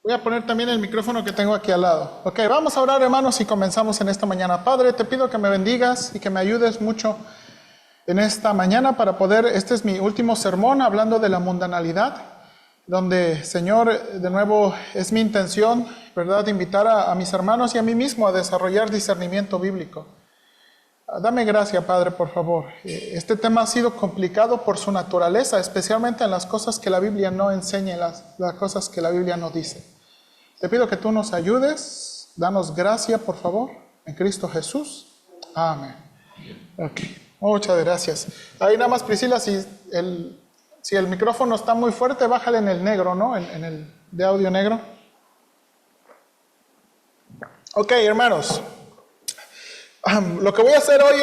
Voy a poner también el micrófono que tengo aquí al lado. Ok, vamos a orar, hermanos, y comenzamos en esta mañana. Padre, te pido que me bendigas y que me ayudes mucho en esta mañana para poder, este es mi último sermón hablando de la mundanalidad, donde, Señor, de nuevo es mi intención, ¿verdad?, invitar a mis hermanos y a mí mismo a desarrollar discernimiento bíblico. Dame gracia, Padre, por favor. Este tema ha sido complicado por su naturaleza, especialmente en las cosas que la Biblia no enseña, las cosas que la Biblia no dice. Te pido que tú nos ayudes, danos gracia, por favor, en Cristo Jesús. Amén. Ok, muchas gracias. Ahí nada más, Priscila, si el micrófono está muy fuerte, bájale en el negro, ¿no? En el de audio negro. Ok, hermanos. Lo que voy a hacer hoy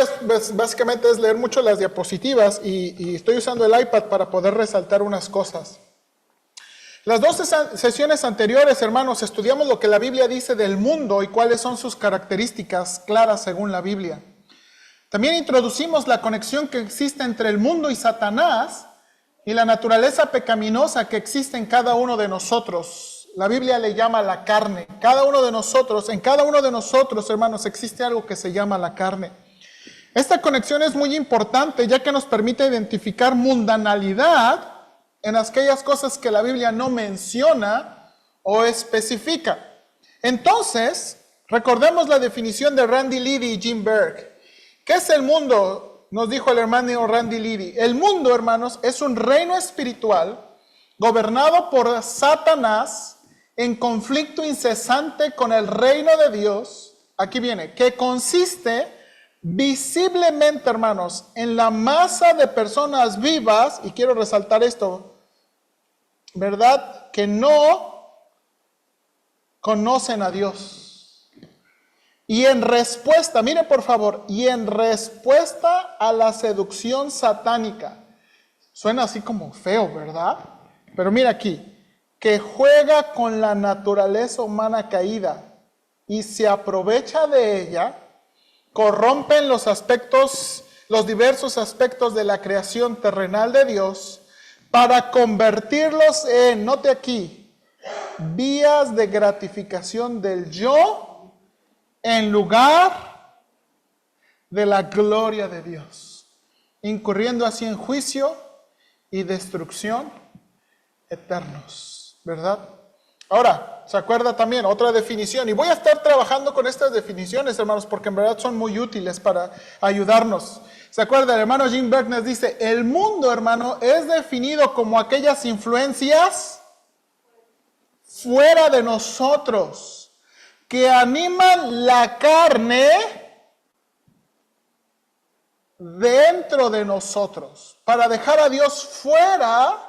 básicamente es leer mucho las diapositivas y estoy usando el iPad para poder resaltar unas cosas. Las dos sesiones anteriores, hermanos, estudiamos lo que la Biblia dice del mundo y cuáles son sus características claras según la Biblia. También introducimos la conexión que existe entre el mundo y Satanás y la naturaleza pecaminosa que existe en cada uno de nosotros. La Biblia le llama la carne. En cada uno de nosotros, hermanos, existe algo que se llama la carne. Esta conexión es muy importante ya que nos permite identificar mundanalidad en aquellas cosas que la Biblia no menciona o especifica. Entonces, recordemos la definición de Randy Liddy y Jim Berg. ¿Qué es el mundo? Nos dijo el hermano Randy Liddy. El mundo, hermanos, es un reino espiritual gobernado por Satanás en conflicto incesante con el reino de Dios. Aquí viene, que consiste visiblemente, hermanos, en la masa de personas vivas, y quiero resaltar esto, ¿verdad?, que no conocen a Dios. Y en respuesta, mire por favor, y en respuesta a la seducción satánica. Suena así como feo, ¿verdad? Pero mira aquí, que juega con la naturaleza humana caída y se aprovecha de ella, corrompen los diversos aspectos de la creación terrenal de Dios para convertirlos en, note aquí, vías de gratificación del yo en lugar de la gloria de Dios, incurriendo así en juicio y destrucción eternos, ¿verdad? Ahora, ¿se acuerda también? Otra definición, y voy a estar trabajando con estas definiciones, hermanos, porque en verdad son muy útiles para ayudarnos. ¿Se acuerda? El hermano Jim Berg nos dice, el mundo, hermano, es definido como aquellas influencias fuera de nosotros, que animan la carne dentro de nosotros, para dejar a Dios fuera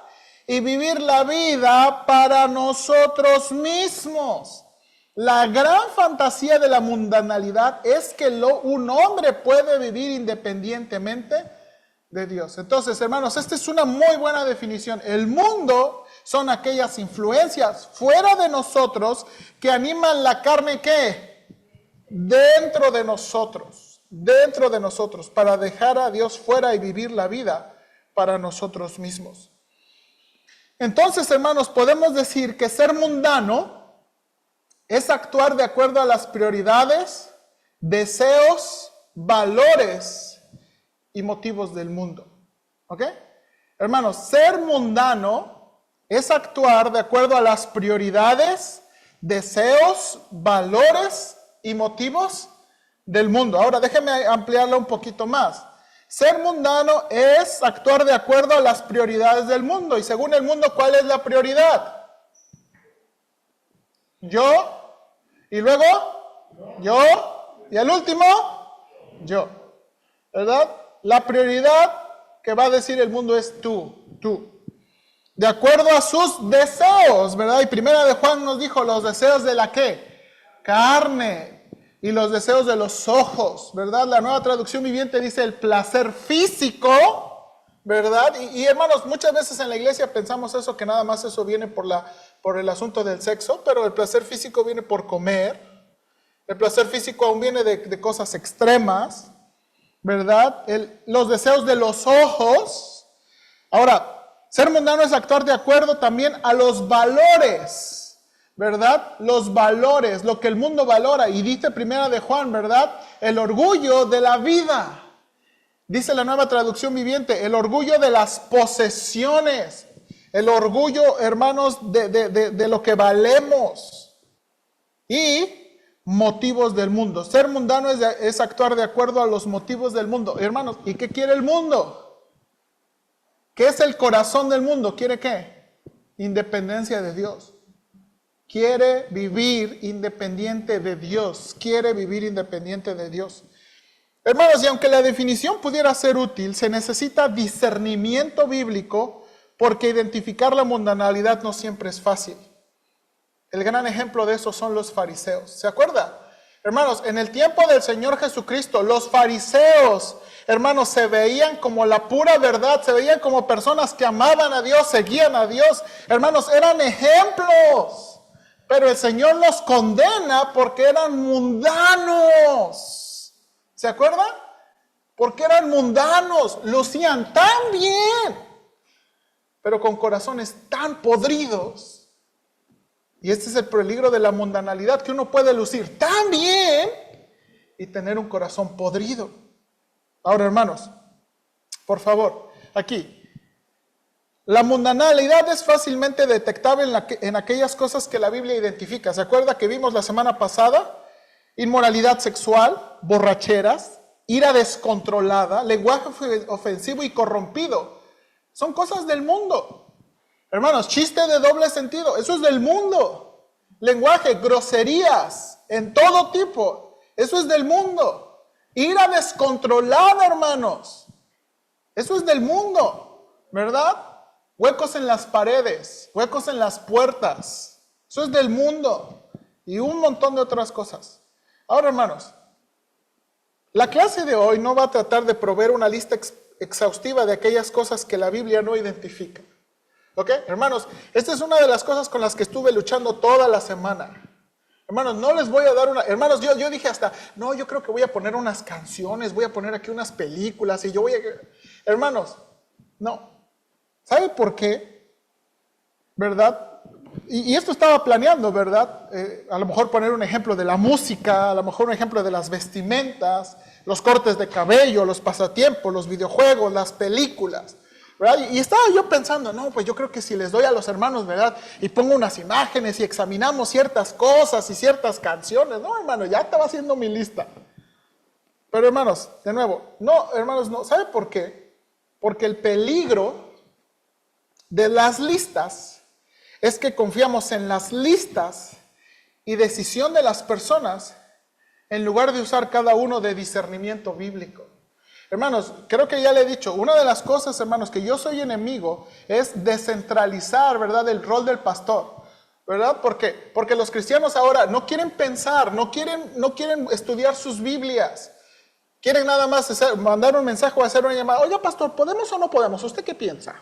y vivir la vida para nosotros mismos. La gran fantasía de la mundanalidad es que un hombre puede vivir independientemente de Dios. Entonces, hermanos, esta es una muy buena definición. El mundo son aquellas influencias fuera de nosotros que animan la carne, ¿qué? Dentro de nosotros, para dejar a Dios fuera y vivir la vida para nosotros mismos. Entonces, hermanos, podemos decir que ser mundano es actuar de acuerdo a las prioridades, deseos, valores y motivos del mundo. ¿Ok? Hermanos, ser mundano es actuar de acuerdo a las prioridades, deseos, valores y motivos del mundo. Ahora, déjenme ampliarlo un poquito más. Ser mundano es actuar de acuerdo a las prioridades del mundo. Y según el mundo, ¿cuál es la prioridad? Yo. Y luego, yo. Y al último, yo. ¿Verdad? La prioridad que va a decir el mundo es tú. De acuerdo a sus deseos, ¿verdad? Y primera de Juan nos dijo los deseos de la ¿qué? Carne. Y los deseos de los ojos, ¿verdad? La Nueva Traducción Viviente dice el placer físico, ¿verdad? Y hermanos, muchas veces en la iglesia pensamos eso, que nada más eso viene por el asunto del sexo, pero el placer físico viene por comer. El placer físico aún viene de cosas extremas, ¿verdad? Los deseos de los ojos. Ahora, ser mundano es actuar de acuerdo también a los valores ¿verdad? Los valores, lo que el mundo valora. Y dice primera de Juan, ¿verdad? El orgullo de la vida. Dice la Nueva Traducción Viviente, el orgullo de las posesiones. El orgullo, hermanos, de lo que valemos. Y motivos del mundo. Ser mundano es actuar de acuerdo a los motivos del mundo. Hermanos, ¿y qué quiere el mundo? ¿Qué es el corazón del mundo? ¿Quiere qué? Independencia de Dios. Quiere vivir independiente de Dios. Quiere vivir independiente de Dios. Hermanos, y aunque la definición pudiera ser útil, se necesita discernimiento bíblico porque identificar la mundanalidad no siempre es fácil. El gran ejemplo de eso son los fariseos. ¿Se acuerda? Hermanos, en el tiempo del Señor Jesucristo, los fariseos, hermanos, se veían como la pura verdad, se veían como personas que amaban a Dios, seguían a Dios. Hermanos, eran ejemplos. Pero el Señor los condena porque eran mundanos. ¿Se acuerdan? Porque eran mundanos, lucían tan bien, pero con corazones tan podridos. Y este es el peligro de la mundanalidad, que uno puede lucir tan bien y tener un corazón podrido. Ahora, hermanos, por favor, aquí. La mundanalidad es fácilmente detectable en aquellas cosas que la Biblia identifica. ¿Se acuerda que vimos la semana pasada? Inmoralidad sexual, borracheras, ira descontrolada, lenguaje ofensivo y corrompido. Son cosas del mundo. Hermanos, chiste de doble sentido, eso es del mundo. Lenguaje, groserías, en todo tipo, eso es del mundo. Ira descontrolada, hermanos, eso es del mundo, ¿verdad? Huecos en las paredes, huecos en las puertas, eso es del mundo. Y un montón de otras cosas. Ahora, hermanos, la clase de hoy no va a tratar de proveer una lista exhaustiva de aquellas cosas que la Biblia no identifica. ¿Ok? Hermanos, esta es una de las cosas con las que estuve luchando toda la semana. Hermanos, no les voy a dar una... Hermanos, yo dije hasta, no, yo creo que voy a poner unas canciones, voy a poner aquí unas películas y yo voy a... Hermanos, no. ¿Sabe por qué? ¿Verdad? Y esto estaba planeando, ¿verdad? A lo mejor poner un ejemplo de la música, a lo mejor un ejemplo de las vestimentas, los cortes de cabello, los pasatiempos, los videojuegos, las películas, ¿verdad? Y estaba yo pensando, no, pues yo creo que si les doy a los hermanos, ¿verdad? Y pongo unas imágenes y examinamos ciertas cosas y ciertas canciones, no, hermano, ya estaba haciendo mi lista. Pero hermanos, de nuevo, no, hermanos, no, ¿sabe por qué? Porque el peligro de las listas es que confiamos en las listas y decisión de las personas en lugar de usar cada uno de discernimiento bíblico. Hermanos, creo que ya le he dicho, una de las cosas, hermanos, que yo soy enemigo es descentralizar, ¿verdad?, el rol del pastor, ¿verdad? ¿Por qué? Porque los cristianos ahora no quieren pensar, no quieren estudiar sus Biblias. Quieren nada más mandar un mensaje o hacer una llamada. Oye, pastor, ¿podemos o no podemos? ¿Usted qué piensa?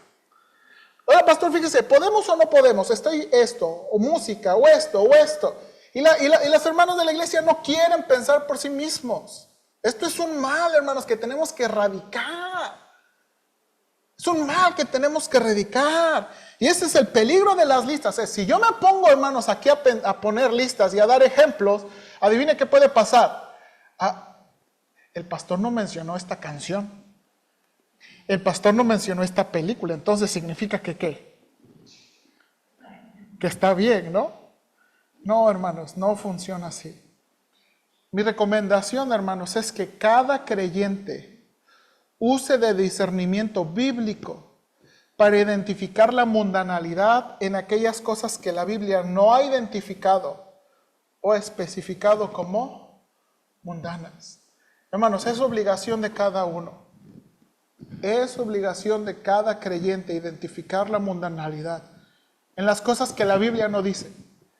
Oye, pastor, fíjese, ¿podemos o no podemos? Estoy esto, o música, o esto, o esto. Y los hermanos de la iglesia no quieren pensar por sí mismos. Esto es un mal, hermanos, que tenemos que erradicar. Es un mal que tenemos que erradicar. Y ese es el peligro de las listas. Si yo me pongo, hermanos, aquí a poner listas y a dar ejemplos, adivine qué puede pasar. El pastor no mencionó esta canción. El pastor no mencionó esta película. Entonces significa que ¿qué? Que está bien, ¿no? No, hermanos, no funciona así. Mi recomendación, hermanos, es que cada creyente use de discernimiento bíblico para identificar la mundanalidad en aquellas cosas que la Biblia no ha identificado o especificado como mundanas. Hermanos, es obligación de cada uno. Es obligación de cada creyente identificar la mundanalidad en las cosas que la Biblia no dice.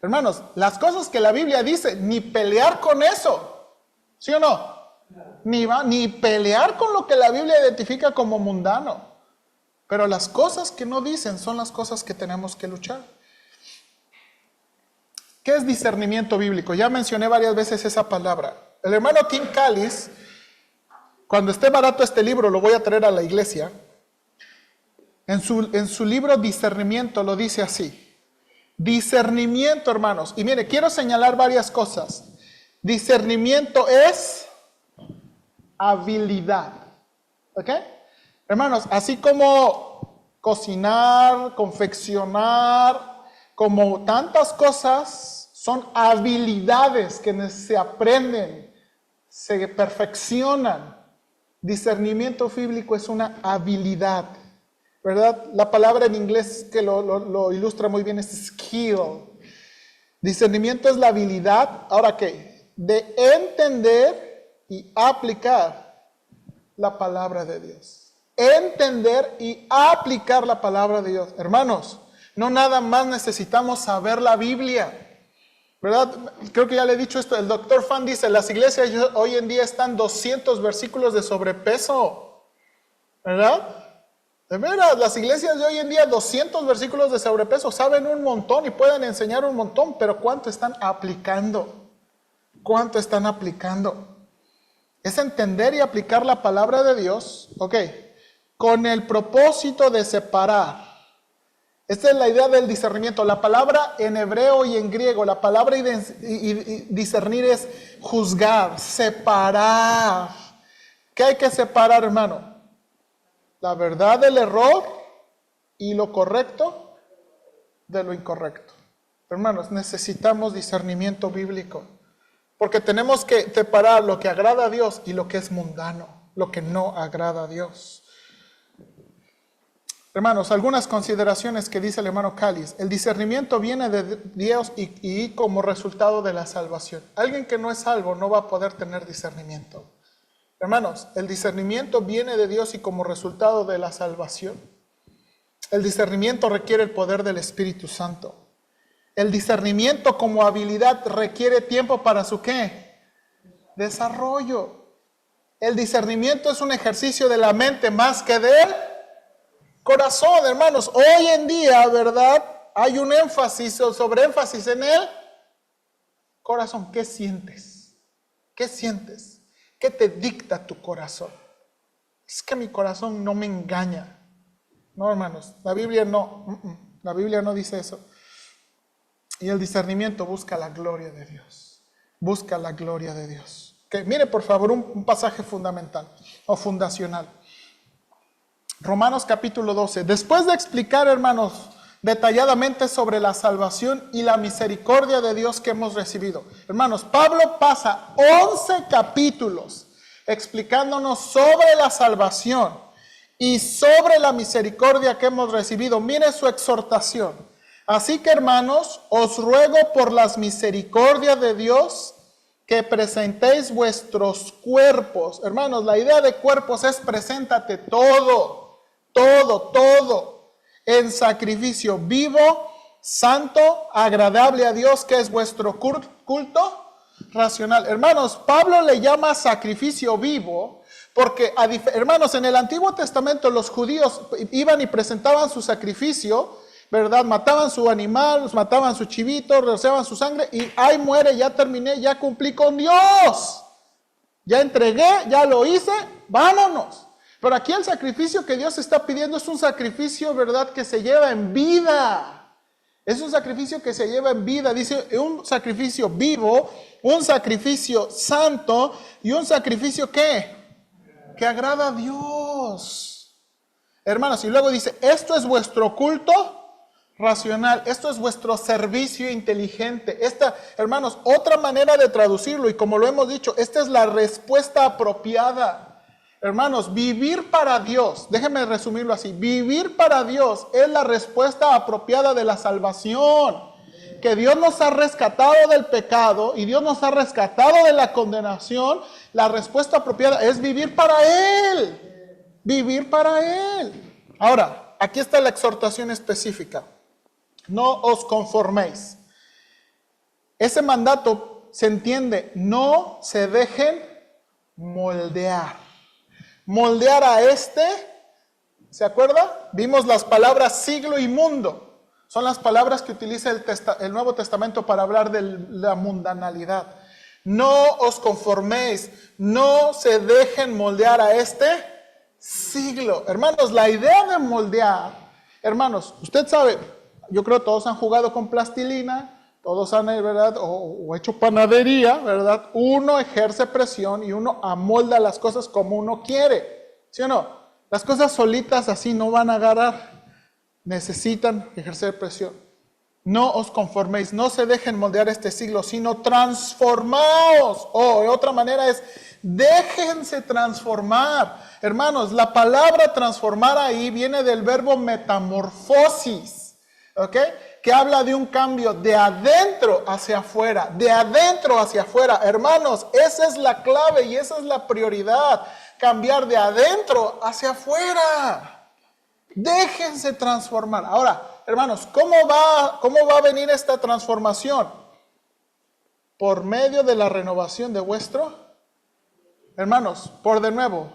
Hermanos, las cosas que la Biblia dice, ni pelear con eso, ¿sí o no? Ni pelear con lo que la Biblia identifica como mundano. Pero las cosas que no dicen son las cosas que tenemos que luchar. ¿Qué es discernimiento bíblico? Ya mencioné varias veces esa palabra. El hermano Tim Callis, cuando esté barato este libro, lo voy a traer a la iglesia. En su libro Discernimiento lo dice así. Discernimiento, hermanos. Y mire, quiero señalar varias cosas. Discernimiento es habilidad. ¿Ok? Hermanos, así como cocinar, confeccionar, como tantas cosas, son habilidades que se aprenden, se perfeccionan. Discernimiento bíblico es una habilidad, ¿verdad? La palabra en inglés que lo ilustra muy bien es skill. Discernimiento es la habilidad, ¿ahora qué? De entender y aplicar la palabra de Dios. Entender y aplicar la palabra de Dios. Hermanos, no nada más necesitamos saber la Biblia, ¿verdad? Creo que ya le he dicho esto. El Dr. Fan dice, las iglesias hoy en día están 200 versículos de sobrepeso, ¿verdad? De veras, las iglesias de hoy en día 200 versículos de sobrepeso, saben un montón y pueden enseñar un montón, pero ¿cuánto están aplicando? ¿Cuánto están aplicando? Es entender y aplicar la palabra de Dios, ok, con el propósito de separar. Esta es la idea del discernimiento. La palabra en hebreo y en griego, la palabra y discernir es juzgar, separar. ¿Qué hay que separar, hermano? La verdad del error y lo correcto de lo incorrecto. Hermanos, necesitamos discernimiento bíblico, porque tenemos que separar lo que agrada a Dios y lo que es mundano, lo que no agrada a Dios. Hermanos, algunas consideraciones que dice el hermano Callis. El discernimiento viene de Dios y como resultado de la salvación. Alguien que no es salvo no va a poder tener discernimiento. Hermanos, el discernimiento viene de Dios y como resultado de la salvación. El discernimiento requiere el poder del Espíritu Santo. El discernimiento como habilidad requiere tiempo para su ¿qué? Desarrollo. El discernimiento es un ejercicio de la mente más que del corazón, hermanos. Hoy en día, ¿verdad? Hay un énfasis o sobreénfasis en el corazón. ¿Qué sientes? ¿Qué sientes? ¿Qué te dicta tu corazón? Es que mi corazón no me engaña. No, hermanos, la Biblia no. La Biblia no dice eso. Y el discernimiento busca la gloria de Dios. Busca la gloria de Dios. Okay, mire por favor un pasaje fundamental o fundacional. Romanos capítulo 12. Después de explicar, hermanos, detalladamente sobre la salvación y la misericordia de Dios que hemos recibido. Hermanos, Pablo pasa 11 capítulos explicándonos sobre la salvación y sobre la misericordia que hemos recibido. Mire su exhortación. Así que, hermanos, os ruego por las misericordias de Dios que presentéis vuestros cuerpos. Hermanos, la idea de cuerpos es preséntate todo en sacrificio vivo, santo, agradable a Dios, que es vuestro culto racional. Hermanos, Pablo le llama sacrificio vivo porque, hermanos, en el Antiguo Testamento los judíos iban y presentaban su sacrificio, ¿verdad? Mataban su animal, mataban su chivito, rociaban su sangre y ahí muere, ya terminé, ya cumplí con Dios. Ya entregué, ya lo hice, vámonos. Pero aquí el sacrificio que Dios está pidiendo es un sacrificio, ¿verdad?, que se lleva en vida. Es un sacrificio que se lleva en vida. Dice, un sacrificio vivo, un sacrificio santo y un sacrificio ¿qué? Que agrada a Dios. Hermanos, y luego dice, esto es vuestro culto racional, esto es vuestro servicio inteligente. Esta, hermanos, otra manera de traducirlo, y como lo hemos dicho, esta es la respuesta apropiada. Hermanos, vivir para Dios, déjenme resumirlo así, vivir para Dios es la respuesta apropiada de la salvación. Que Dios nos ha rescatado del pecado y Dios nos ha rescatado de la condenación. La respuesta apropiada es vivir para Él. Vivir para Él. Ahora, aquí está la exhortación específica. No os conforméis. Ese mandato se entiende, no se dejen moldear. Moldear a ¿se acuerda? Vimos las palabras siglo y mundo. Son las palabras que utiliza el Nuevo Testamento para hablar de la mundanalidad. No os conforméis, no se dejen moldear a siglo. Hermanos, la idea de moldear, hermanos, usted sabe, yo creo que todos han jugado con plastilina, todos han, ¿verdad? O hecho panadería, ¿verdad? Uno ejerce presión y uno amolda las cosas como uno quiere, ¿sí o no? Las cosas solitas así no van a agarrar, necesitan ejercer presión. No os conforméis, no se dejen moldear este siglo, sino transformaos. O de otra manera es, déjense transformar. Hermanos, la palabra transformar ahí viene del verbo metamorfosis, ¿ok? Que habla de un cambio de adentro hacia afuera, de adentro hacia afuera. Hermanos, esa es la clave y esa es la prioridad, cambiar de adentro hacia afuera. Déjense transformar. Ahora, hermanos, ¿cómo va a venir esta transformación? Por medio de la renovación de vuestro, hermanos, por de nuevo,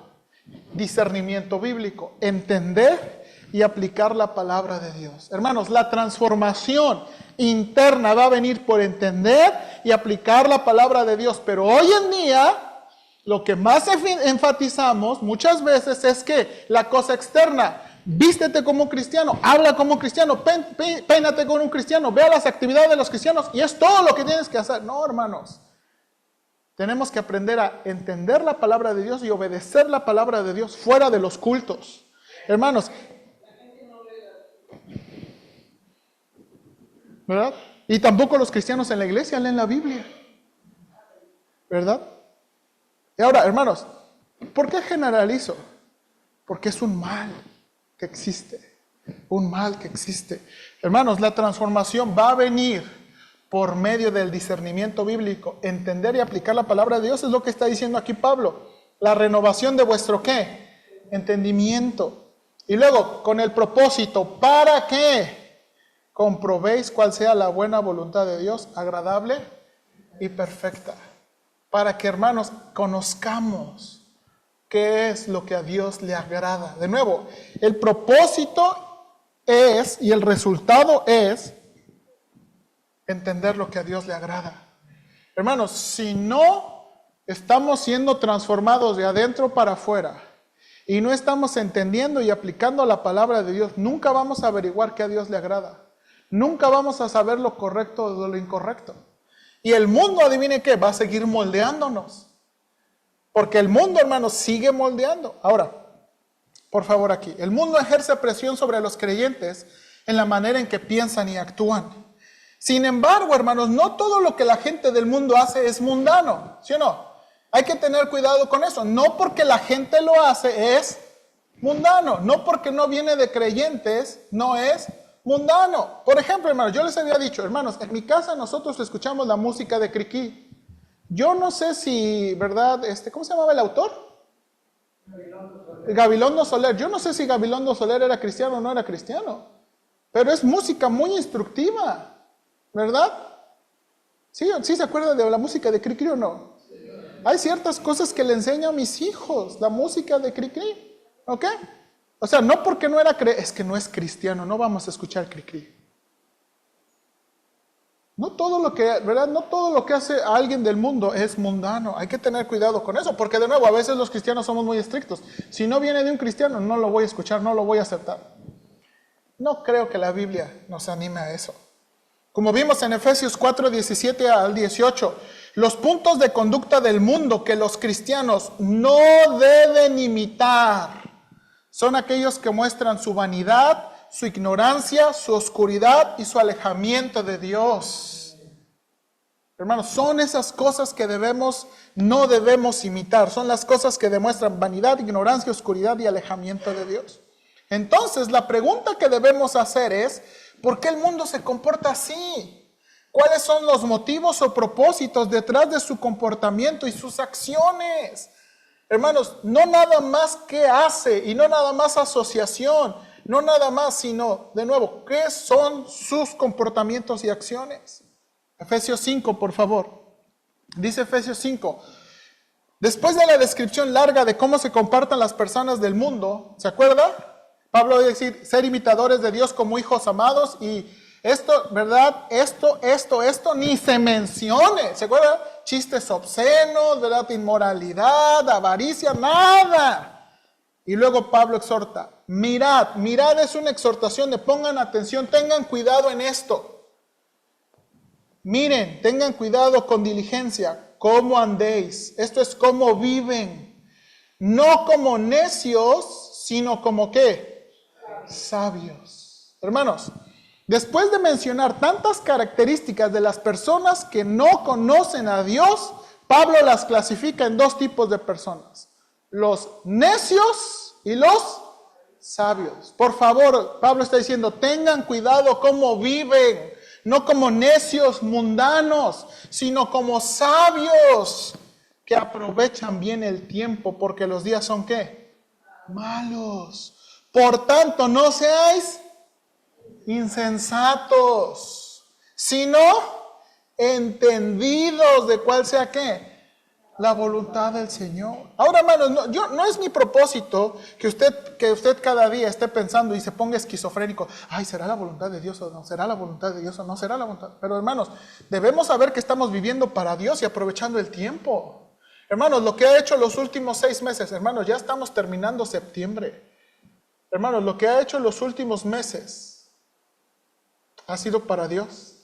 discernimiento bíblico, entender y aplicar la palabra de Dios. Hermanos, la transformación interna va a venir por entender y aplicar la palabra de Dios, pero hoy en día lo que más enfatizamos muchas veces es que la cosa externa, vístete como un cristiano, habla como un cristiano, peínate como un cristiano, vea las actividades de los cristianos y es todo lo que tienes que hacer. No, hermanos. Tenemos que aprender a entender la palabra de Dios y obedecer la palabra de Dios fuera de los cultos. Hermanos, ¿verdad? Y tampoco los cristianos en la iglesia leen la Biblia, ¿verdad? Y ahora, hermanos, ¿por qué generalizo? Porque es un mal que existe, un mal que existe. Hermanos, la transformación va a venir por medio del discernimiento bíblico. Entender y aplicar la palabra de Dios es lo que está diciendo aquí Pablo. La renovación de vuestro ¿qué? Entendimiento. Y luego, con el propósito, ¿para qué? Comprobéis cuál sea la buena voluntad de Dios, agradable y perfecta. Para que, hermanos, conozcamos qué es lo que a Dios le agrada. De nuevo, el propósito es, y el resultado es, entender lo que a Dios le agrada. Hermanos, si no estamos siendo transformados de adentro para afuera y no estamos entendiendo y aplicando la palabra de Dios, nunca vamos a averiguar qué a Dios le agrada. Nunca vamos a saber lo correcto de lo incorrecto. Y el mundo, adivine qué, va a seguir moldeándonos. Porque el mundo, hermanos, sigue moldeando. Ahora, por favor aquí, el mundo ejerce presión sobre los creyentes en la manera en que piensan y actúan. Sin embargo, hermanos, no todo lo que la gente del mundo hace es mundano, ¿sí o no? Hay que tener cuidado con eso. No porque la gente lo hace es mundano. No porque no viene de creyentes, no es mundano. Por ejemplo, hermanos, yo les había dicho, hermanos, en mi casa nosotros escuchamos la música de Cricri. Yo no sé si, ¿verdad? ¿Cómo se llamaba el autor? Gabilondo Soler. Yo no sé si Gabilondo Soler era cristiano o no era cristiano. Pero es música muy instructiva. ¿Verdad? ¿Sí se acuerdan de la música de Cricri o no? Hay ciertas cosas que le enseño a mis hijos, la música de Cricri, ¿ok? O sea, no porque no era, es que no es cristiano, no vamos a escuchar Cricri. No todo lo que, ¿verdad? No todo lo que hace alguien del mundo es mundano. Hay que tener cuidado con eso, porque de nuevo, a veces los cristianos somos muy estrictos. Si no viene de un cristiano, no lo voy a escuchar, no lo voy a aceptar. No creo que la Biblia nos anime a eso. Como vimos en Efesios 4, 17 al 18, los puntos de conducta del mundo que los cristianos no deben imitar son aquellos que muestran su vanidad, su ignorancia, su oscuridad y su alejamiento de Dios. Hermanos, son esas cosas que no debemos imitar. Son las cosas que demuestran vanidad, ignorancia, oscuridad y alejamiento de Dios. Entonces, la pregunta que debemos hacer es, ¿por qué el mundo se comporta así? ¿Cuáles son los motivos o propósitos detrás de su comportamiento y sus acciones? Hermanos, no nada más qué hace y no nada más asociación, no nada más, sino, de nuevo, ¿qué son sus comportamientos y acciones? Efesios 5, por favor. Dice Efesios 5. Después de la descripción larga de cómo se comportan las personas del mundo, ¿se acuerda? Pablo va a decir, ser imitadores de Dios como hijos amados y esto, ¿verdad? Esto, ni se mencione. ¿Se acuerdan? Chistes obscenos, ¿verdad? Inmoralidad, avaricia, nada. Y luego Pablo exhorta, mirad, mirad es una exhortación de pongan atención, tengan cuidado en esto. Miren, tengan cuidado con diligencia, cómo andéis. Esto es cómo viven. No como necios, sino como ¿qué? Sabios. Hermanos, después de mencionar tantas características de las personas que no conocen a Dios, Pablo las clasifica en dos tipos de personas. Los necios y los sabios. Por favor, Pablo está diciendo, tengan cuidado cómo viven, no como necios mundanos, sino como sabios que aprovechan bien el tiempo, porque los días son ¿qué? Malos. Por tanto, no seáis insensatos, sino entendidos de cuál sea ¿qué? La voluntad del Señor. Ahora, hermanos, no es mi propósito que usted cada día esté pensando y se ponga esquizofrénico. Ay, ¿será la voluntad de Dios o no? ¿Será la voluntad de Dios o no? ¿Será la voluntad? Pero, hermanos, debemos saber que estamos viviendo para Dios y aprovechando el tiempo. Hermanos, lo que ha hecho los últimos 6 meses, hermanos, ya estamos terminando septiembre. Hermanos, lo que ha hecho los últimos meses ha sido para Dios.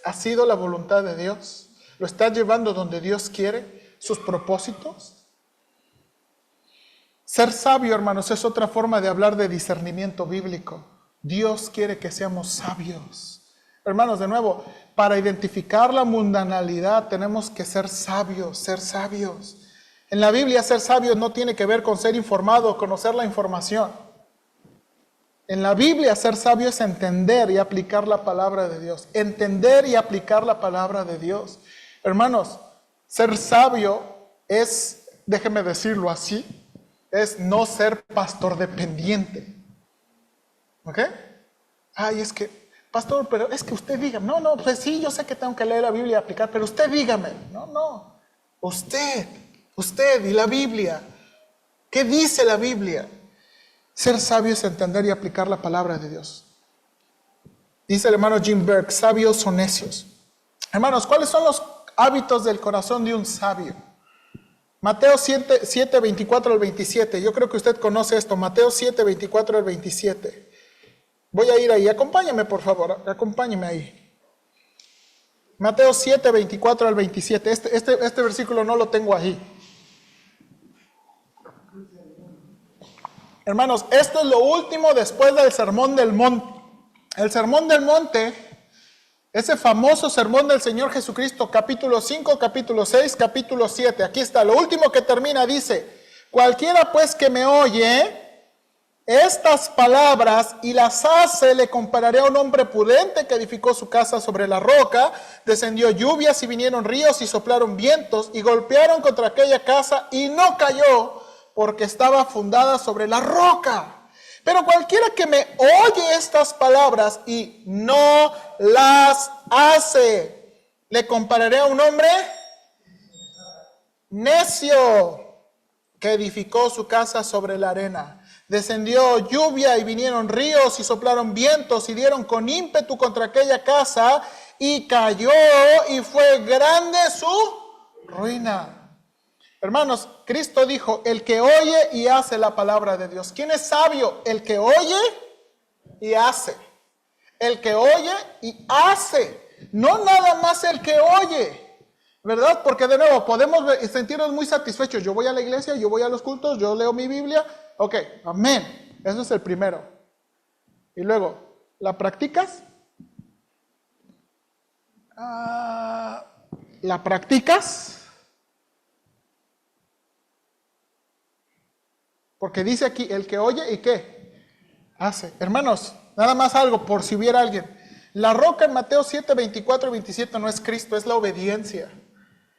Ha sido la voluntad de Dios. Lo está llevando donde Dios quiere. Sus propósitos. Ser sabio, hermanos, es otra forma de hablar de discernimiento bíblico. Dios quiere que seamos sabios. Hermanos, de nuevo, para identificar la mundanalidad tenemos que ser sabios, ser sabios. En la Biblia ser sabio no tiene que ver con ser informado o conocer la información. En la Biblia ser sabio es entender y aplicar la palabra de Dios. Entender y aplicar la palabra de Dios. Hermanos, ser sabio es, déjeme decirlo así, es no ser pastor dependiente. ¿Ok? Ay, es que, pastor, pero es que usted dígame. No, pues sí, yo sé que tengo que leer la Biblia y aplicar, pero usted dígame. No. Usted y la Biblia. ¿Qué dice la Biblia? Ser sabio es entender y aplicar la palabra de Dios. Dice el hermano Jim Berg, sabios o necios. Hermanos, ¿cuáles son los hábitos del corazón de un sabio? Mateo 7, 24 al 27. Yo creo que usted conoce esto. Mateo 7, 24 al 27. Voy a ir ahí. Acompáñame, por favor. Acompáñeme ahí. Mateo 7, 24 al 27. Este versículo no lo tengo ahí. Hermanos, esto es lo último después del Sermón del Monte. El Sermón del Monte, ese famoso sermón del Señor Jesucristo, capítulo 5, capítulo 6, capítulo 7. Aquí está, lo último que termina dice, cualquiera pues que me oye estas palabras y las hace, le compararé a un hombre prudente que edificó su casa sobre la roca, descendió lluvias y vinieron ríos y soplaron vientos y golpearon contra aquella casa y no cayó porque estaba fundada sobre la roca. Pero cualquiera que me oye estas palabras y no las hace, le compararé a un hombre necio que edificó su casa sobre la arena. Descendió lluvia y vinieron ríos y soplaron vientos y dieron con ímpetu contra aquella casa y cayó y fue grande su ruina. Hermanos, Cristo dijo, el que oye y hace la palabra de Dios. ¿Quién es sabio? El que oye y hace. El que oye y hace. No nada más el que oye. ¿Verdad? Porque de nuevo, podemos sentirnos muy satisfechos. Yo voy a la iglesia, yo voy a los cultos, yo leo mi Biblia. Ok, amén. Eso es el primero. Y luego, ¿la practicas? ¿La practicas? Porque dice aquí, el que oye y ¿qué? Hace. Hermanos, nada más algo por si hubiera alguien. La roca en Mateo 7, 24 y 27 no es Cristo, es la obediencia.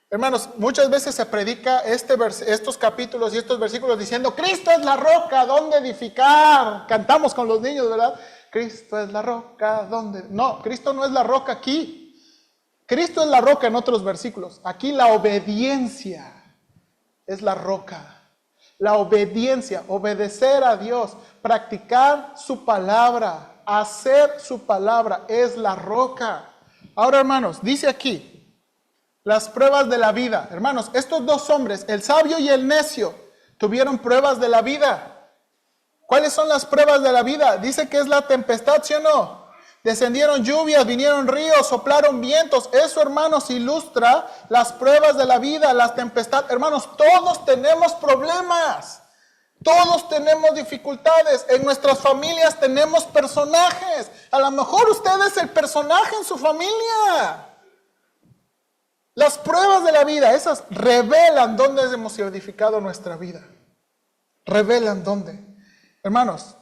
Hermanos, muchas veces se predica estos capítulos y estos versículos diciendo, Cristo es la roca, ¿dónde edificar? Cantamos con los niños, ¿verdad? Cristo es la roca, ¿dónde? No, Cristo no es la roca aquí. Cristo es la roca en otros versículos. Aquí la obediencia es la roca. La obediencia, obedecer a Dios, practicar su palabra, hacer su palabra, es la roca. Ahora, hermanos, dice aquí, las pruebas de la vida. Hermanos, estos dos hombres, el sabio y el necio, tuvieron pruebas de la vida. ¿Cuáles son las pruebas de la vida? Dice que es la tempestad, ¿sí o no? Descendieron lluvias, vinieron ríos, soplaron vientos. Eso, hermanos, ilustra las pruebas de la vida, las tempestades. Hermanos, todos tenemos problemas. Todos tenemos dificultades. En nuestras familias tenemos personajes. A lo mejor usted es el personaje en su familia. Las pruebas de la vida, esas revelan dónde hemos edificado nuestra vida. Revelan dónde. Hermanos,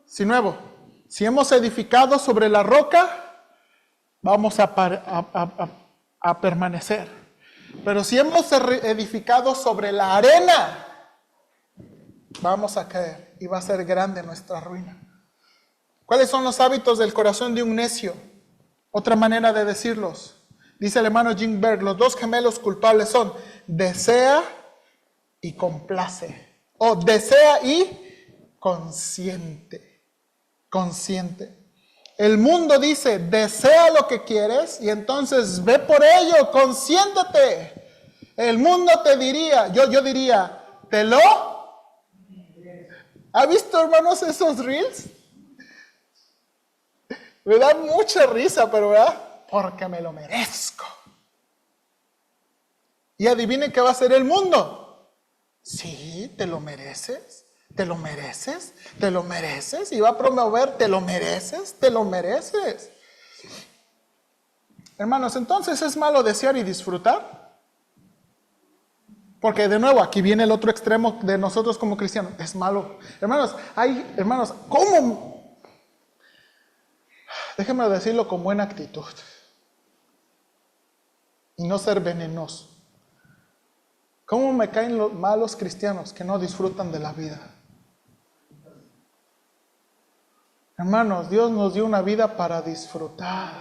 si hemos edificado sobre la roca, vamos a permanecer. Pero si hemos edificado sobre la arena, vamos a caer y va a ser grande nuestra ruina. ¿Cuáles son los hábitos del corazón de un necio? Otra manera de decirlos, dice el hermano Jim Berg, los dos gemelos culpables son desea y complace. O desea y consiente. Consiente. El mundo dice, desea lo que quieres y entonces ve por ello, consiéntete. El mundo te diría, yo diría, ¿te lo? ¿Ha visto, hermanos, esos reels? Me da mucha risa, pero ¿verdad? Porque me lo merezco. Y adivinen qué va a hacer el mundo. Sí, te lo mereces, te lo mereces, te lo mereces. Y va a promover, te lo mereces, te lo mereces. Hermanos, entonces ¿es malo desear y disfrutar? Porque de nuevo, aquí viene el otro extremo de nosotros como cristianos. Es malo. Hermanos, ¿cómo? Déjenme decirlo con buena actitud. Y no ser venenoso. ¿Cómo me caen los malos cristianos que no disfrutan de la vida? Hermanos, Dios nos dio una vida para disfrutar.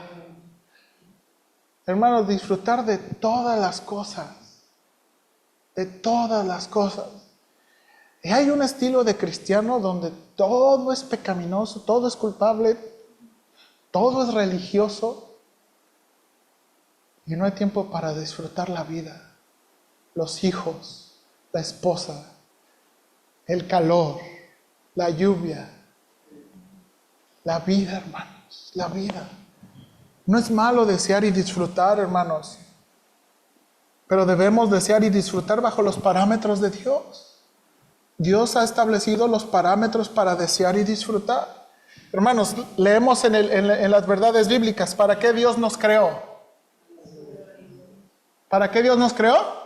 Hermanos, disfrutar de todas las cosas. De todas las cosas. Y hay un estilo de cristiano donde todo es pecaminoso, todo es culpable, todo es religioso. Y no hay tiempo para disfrutar la vida. Los hijos, la esposa, el calor, la lluvia, la vida, hermanos, la vida. No es malo desear y disfrutar, hermanos, pero debemos desear y disfrutar bajo los parámetros de Dios. Dios ha establecido los parámetros para desear y disfrutar. Hermanos, leemos en las verdades bíblicas, ¿para qué Dios nos creó? ¿Para qué Dios nos creó?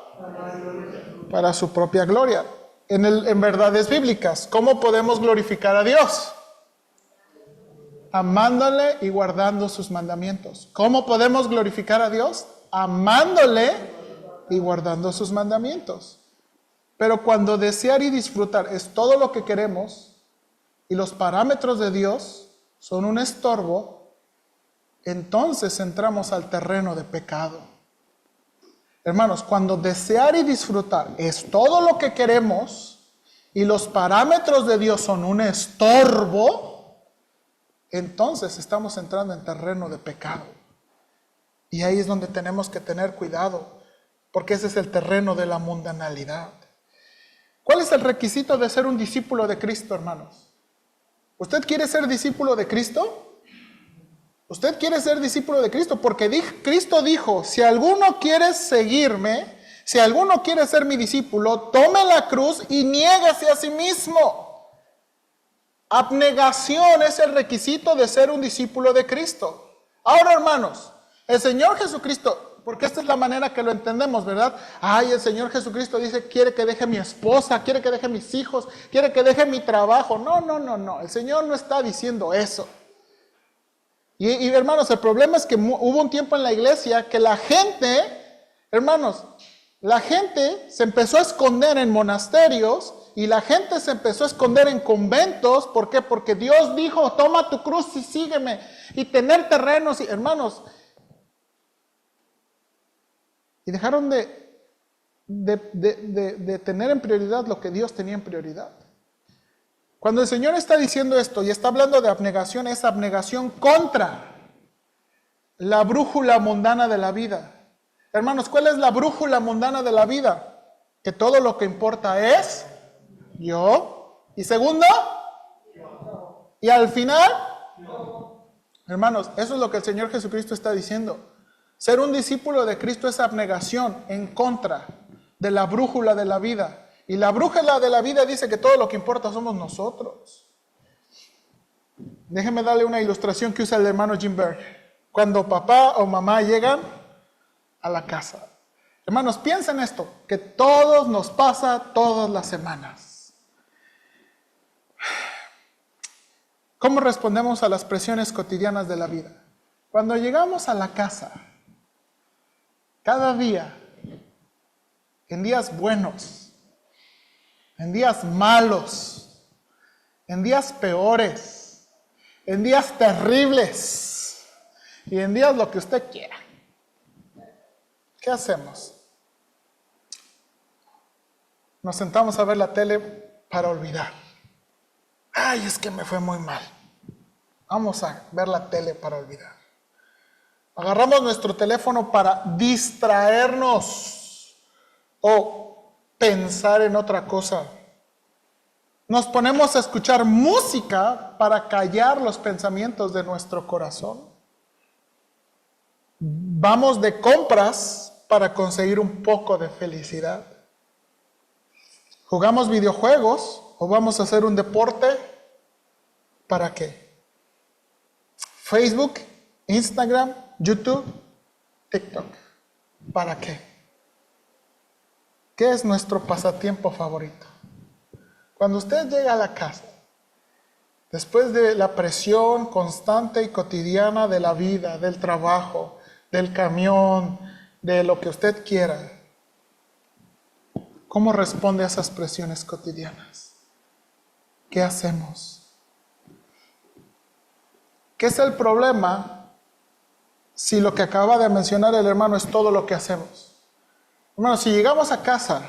Para su propia gloria. En verdades bíblicas, ¿cómo podemos glorificar a Dios? Amándole y guardando sus mandamientos. ¿Cómo podemos glorificar a Dios? Amándole y guardando sus mandamientos. Pero cuando desear y disfrutar es todo lo que queremos y los parámetros de Dios son un estorbo, entonces entramos al terreno de pecado. Hermanos, cuando desear y disfrutar es todo lo que queremos y los parámetros de Dios son un estorbo, entonces estamos entrando en terreno de pecado. Y ahí es donde tenemos que tener cuidado, porque ese es el terreno de la mundanalidad. ¿Cuál es el requisito de ser un discípulo de Cristo, hermanos? ¿Usted quiere ser discípulo de Cristo? Usted quiere ser discípulo de Cristo porque Cristo dijo, si alguno quiere seguirme, si alguno quiere ser mi discípulo, tome la cruz y niégase a sí mismo. Abnegación es el requisito de ser un discípulo de Cristo. Ahora, hermanos, el Señor Jesucristo, porque esta es la manera que lo entendemos, ¿verdad? Ay, el Señor Jesucristo dice, quiere que deje mi esposa, quiere que deje mis hijos, quiere que deje mi trabajo. No. El Señor no está diciendo eso. Y hermanos, el problema es que hubo un tiempo en la iglesia que la gente, hermanos, la gente se empezó a esconder en monasterios y la gente se empezó a esconder en conventos. ¿Por qué? Porque Dios dijo, toma tu cruz y sígueme. Y tener terrenos, hermanos. Y dejaron de tener en prioridad lo que Dios tenía en prioridad. Cuando el Señor está diciendo esto y está hablando de abnegación, es abnegación contra la brújula mundana de la vida. Hermanos, ¿cuál es la brújula mundana de la vida? Que todo lo que importa es yo, Y segundo, y al final, hermanos, eso es lo que el Señor Jesucristo está diciendo. Ser un discípulo de Cristo es abnegación en contra de la brújula de la vida. Y la brújula de la vida dice que todo lo que importa somos nosotros. Déjenme darle una ilustración que usa el hermano Jim Berg. Cuando papá o mamá llegan a la casa. Hermanos, piensen esto, que todos nos pasa todas las semanas. ¿Cómo respondemos a las presiones cotidianas de la vida? Cuando llegamos a la casa, cada día, en días buenos, en días malos, en días peores, en días terribles y en días lo que usted quiera, ¿qué hacemos? Nos sentamos a ver la tele para olvidar. Ay, es que me fue muy mal. Vamos a ver la tele para olvidar. Agarramos nuestro teléfono para distraernos o pensar en otra cosa. Nos ponemos a escuchar música para callar los pensamientos de nuestro corazón. Vamos de compras para conseguir un poco de felicidad. ¿Jugamos videojuegos o vamos a hacer un deporte? ¿Para qué? Facebook, Instagram, YouTube, TikTok. ¿Para qué? ¿Qué es nuestro pasatiempo favorito? Cuando usted llega a la casa, después de la presión constante y cotidiana de la vida, del trabajo, del camión, de lo que usted quiera, ¿cómo responde a esas presiones cotidianas? ¿Qué hacemos? ¿Qué es el problema si lo que acaba de mencionar el hermano es todo lo que hacemos? Hermano, si llegamos a casa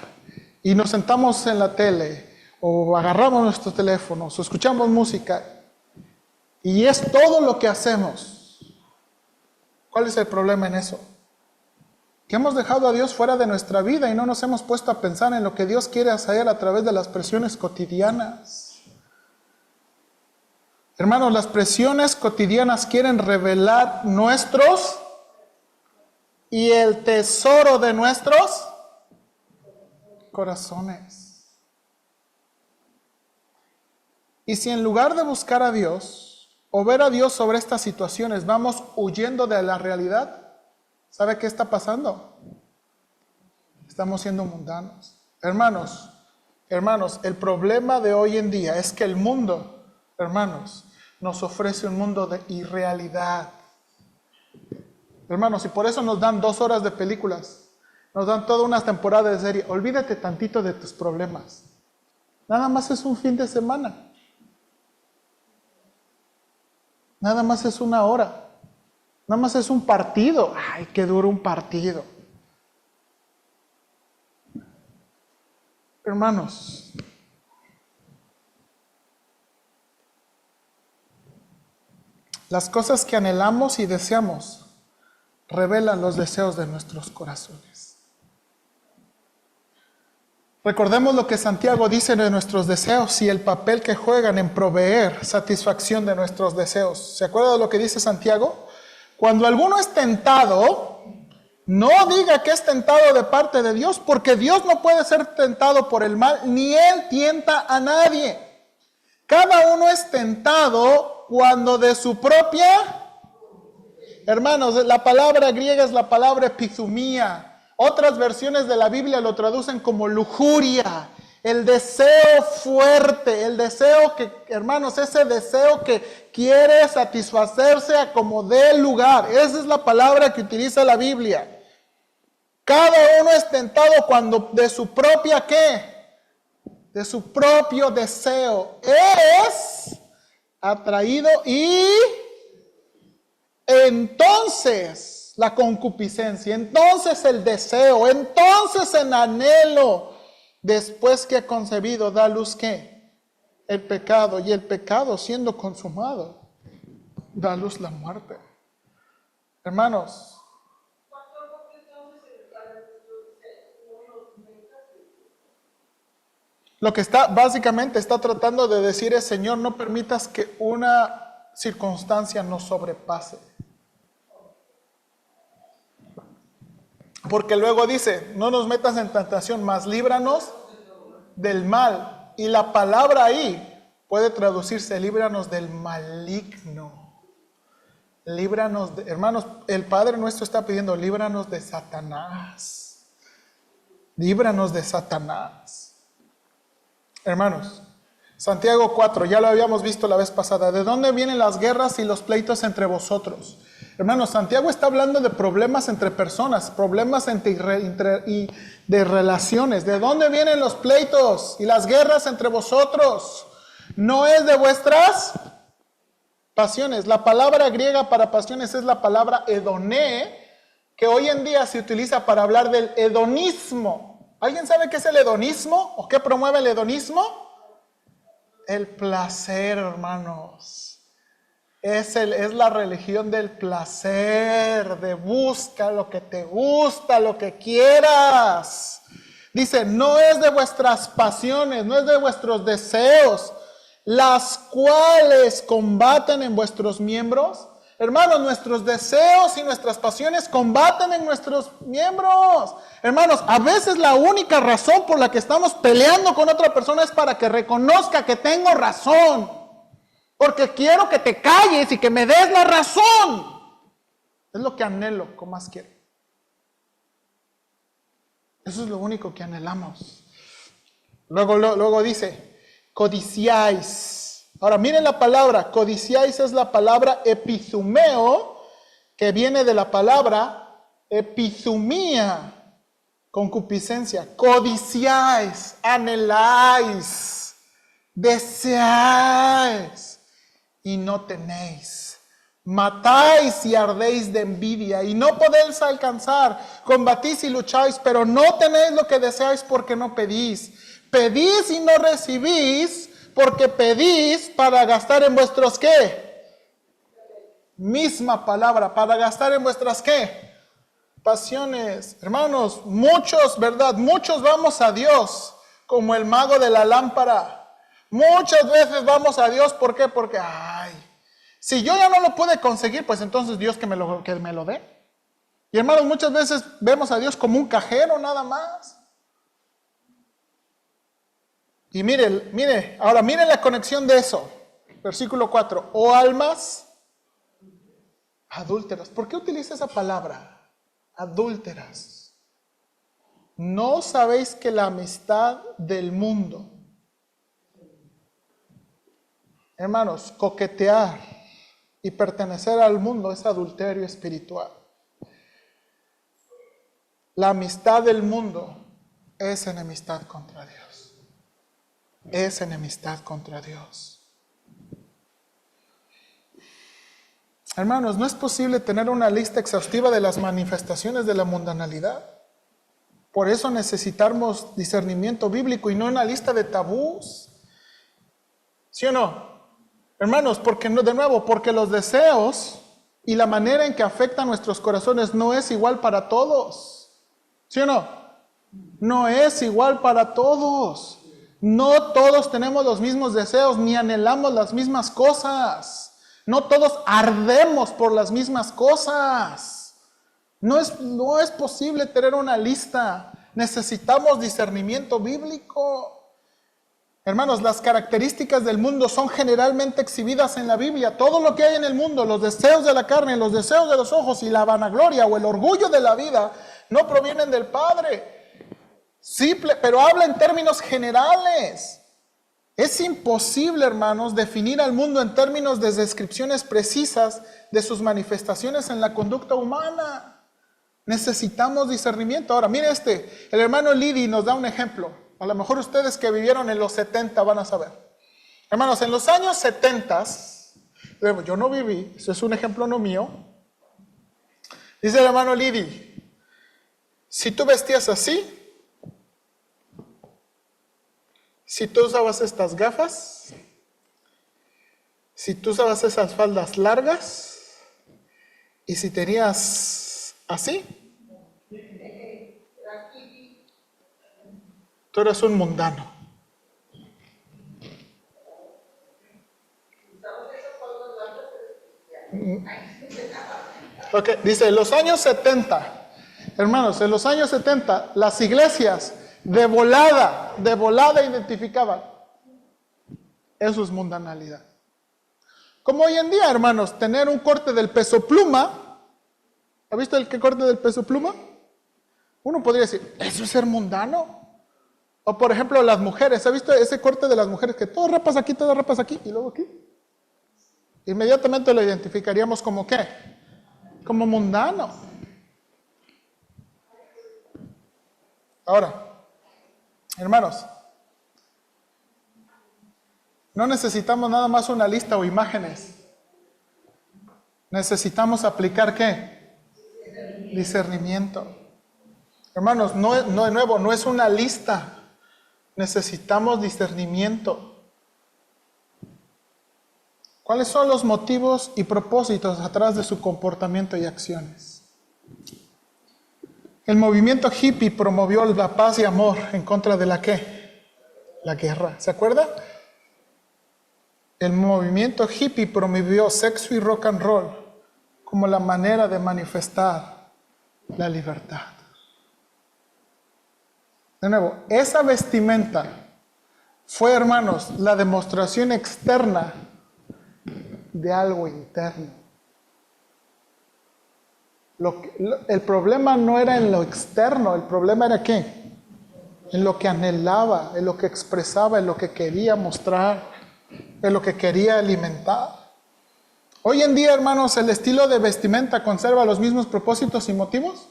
y nos sentamos en la tele o agarramos nuestros teléfonos o escuchamos música y es todo lo que hacemos, ¿cuál es el problema en eso? Que hemos dejado a Dios fuera de nuestra vida y no nos hemos puesto a pensar en lo que Dios quiere hacer a través de las presiones cotidianas. Hermanos, las presiones cotidianas quieren revelar nuestros y el tesoro de nuestros corazones. Y si en lugar de buscar a Dios o ver a Dios sobre estas situaciones vamos huyendo de la realidad, ¿sabe qué está pasando? Estamos siendo mundanos. Hermanos, el problema de hoy en día es que el mundo, hermanos, nos ofrece un mundo de irrealidad. Hermanos, y por eso nos dan 2 horas de películas, nos dan toda una temporada de serie. Olvídate tantito de tus problemas. Nada más es un fin de semana. Nada más es 1 hora. Nada más es un partido. Ay, que dura un partido. Hermanos, las cosas que anhelamos y deseamos revelan los deseos de nuestros corazones. Recordemos lo que Santiago dice de nuestros deseos y el papel que juegan en proveer satisfacción de nuestros deseos. ¿Se acuerda de lo que dice Santiago? Cuando alguno es tentado, no diga que es tentado de parte de Dios, porque Dios no puede ser tentado por el mal, ni Él tienta a nadie. Cada uno es tentado cuando de su propia... Hermanos, la palabra griega es la palabra epithumía. Otras versiones de la Biblia lo traducen como lujuria. El deseo fuerte, el deseo que, hermanos, ese deseo que quiere satisfacerse a como dé lugar. Esa es la palabra que utiliza la Biblia. Cada uno es tentado cuando de su propia, ¿qué? De su propio deseo es atraído y entonces la concupiscencia, entonces el deseo, entonces el anhelo, después que ha concebido, da a luz ¿qué? El pecado, y el pecado siendo consumado, da a luz la muerte. Hermanos, Lo que básicamente está tratando de decir es, Señor, no permitas que una circunstancia nos sobrepase. Porque luego dice, no nos metas en tentación, mas líbranos del mal. Y la palabra ahí puede traducirse, líbranos del maligno. Líbranos, hermanos, el Padre nuestro está pidiendo, líbranos de Satanás. Líbranos de Satanás. Hermanos, Santiago 4, ya lo habíamos visto la vez pasada. ¿De dónde vienen las guerras y los pleitos entre vosotros? Hermanos, Santiago está hablando de problemas entre personas, problemas y de relaciones. ¿De dónde vienen los pleitos y las guerras entre vosotros? ¿No es de vuestras pasiones? La palabra griega para pasiones es la palabra hedoné, que hoy en día se utiliza para hablar del hedonismo. ¿Alguien sabe qué es el hedonismo? ¿O qué promueve el hedonismo? El placer, hermanos. Es la religión del placer, de busca lo que te gusta, lo que quieras. Dice, no es de vuestras pasiones, no es de vuestros deseos, las cuales combaten en vuestros miembros. Hermanos, nuestros deseos y nuestras pasiones combaten en nuestros miembros. Hermanos, a veces la única razón por la que estamos peleando con otra persona es para que reconozca que tengo razón. Porque quiero que te calles y que me des la razón. Es lo que anhelo, con más quiero. Eso es lo único que anhelamos. Luego dice, codiciáis. Ahora miren la palabra, codiciáis es la palabra epizumeo, que viene de la palabra epizumía, concupiscencia. Codiciáis, anheláis, deseáis y no tenéis. Matáis y ardéis de envidia y no podéis alcanzar. Combatís y lucháis, pero no tenéis lo que deseáis porque no pedís. Pedís y no recibís, porque pedís para gastar en vuestros ¿qué? Misma palabra, para gastar en vuestras ¿qué? Pasiones. Hermanos, muchos, ¿verdad? Muchos vamos a Dios como el mago de la lámpara. Muchas veces vamos a Dios, ¿por qué? Porque, si yo ya no lo pude conseguir, pues entonces Dios que me lo dé. Y hermanos, muchas veces vemos a Dios como un cajero nada más. Y mire, ahora mire la conexión de eso. Versículo 4. O almas adúlteras. ¿Por qué utiliza esa palabra? Adúlteras. ¿No sabéis que la amistad del mundo, hermanos, coquetear y pertenecer al mundo es adulterio espiritual? La amistad del mundo es enemistad contra Dios. Es enemistad contra Dios. Hermanos, no es posible tener una lista exhaustiva de las manifestaciones de la mundanalidad. Por eso necesitamos discernimiento bíblico y no una lista de tabús. ¿Sí o no? Hermanos, porque los deseos y la manera en que afectan nuestros corazones no es igual para todos. ¿Sí o no? No es igual para todos. No todos tenemos los mismos deseos, ni anhelamos las mismas cosas. No todos ardemos por las mismas cosas. No es posible tener una lista. Necesitamos discernimiento bíblico. Hermanos, las características del mundo son generalmente exhibidas en la Biblia. Todo lo que hay en el mundo, los deseos de la carne, los deseos de los ojos y la vanagloria o el orgullo de la vida, no provienen del Padre. Sí, pero habla en términos generales. Es imposible, hermanos, definir al mundo en términos de descripciones precisas de sus manifestaciones en la conducta humana. Necesitamos discernimiento. Ahora, mire el hermano Lidi nos da un ejemplo. A lo mejor ustedes que vivieron en los 70 van a saber. Hermanos, en los años 70, yo no viví, eso es un ejemplo no mío. Dice el hermano Lidi, si tú vestías así, si tú usabas estas gafas, si tú usabas esas faldas largas, y si tenías así, tú eras un mundano. Ok, dice, en los años 70, hermanos, en los años 70, las iglesias de volada identificaban, eso es mundanalidad. Como hoy en día, hermanos, tener un corte del peso pluma, ¿ha visto el que corte del peso pluma? Uno podría decir, ¿eso es ser mundano? O por ejemplo, las mujeres, ¿ha visto ese corte de las mujeres que todo rapas aquí y luego aquí? Inmediatamente lo identificaríamos como ¿qué? Como mundano. Ahora, hermanos, no necesitamos nada más una lista o imágenes. Necesitamos aplicar ¿qué? Discernimiento. Hermanos, no es una lista. Necesitamos discernimiento. ¿Cuáles son los motivos y propósitos atrás de su comportamiento y acciones? El movimiento hippie promovió la paz y amor en contra de la ¿qué? La guerra. ¿Se acuerda? El movimiento hippie promovió sexo y rock and roll como la manera de manifestar la libertad. De nuevo, esa vestimenta fue, hermanos, la demostración externa de algo interno. El problema no era en lo externo, el problema era ¿qué? En lo que anhelaba, en lo que expresaba, en lo que quería mostrar, en lo que quería alimentar. Hoy en día, hermanos, ¿el estilo de vestimenta conserva los mismos propósitos y motivos?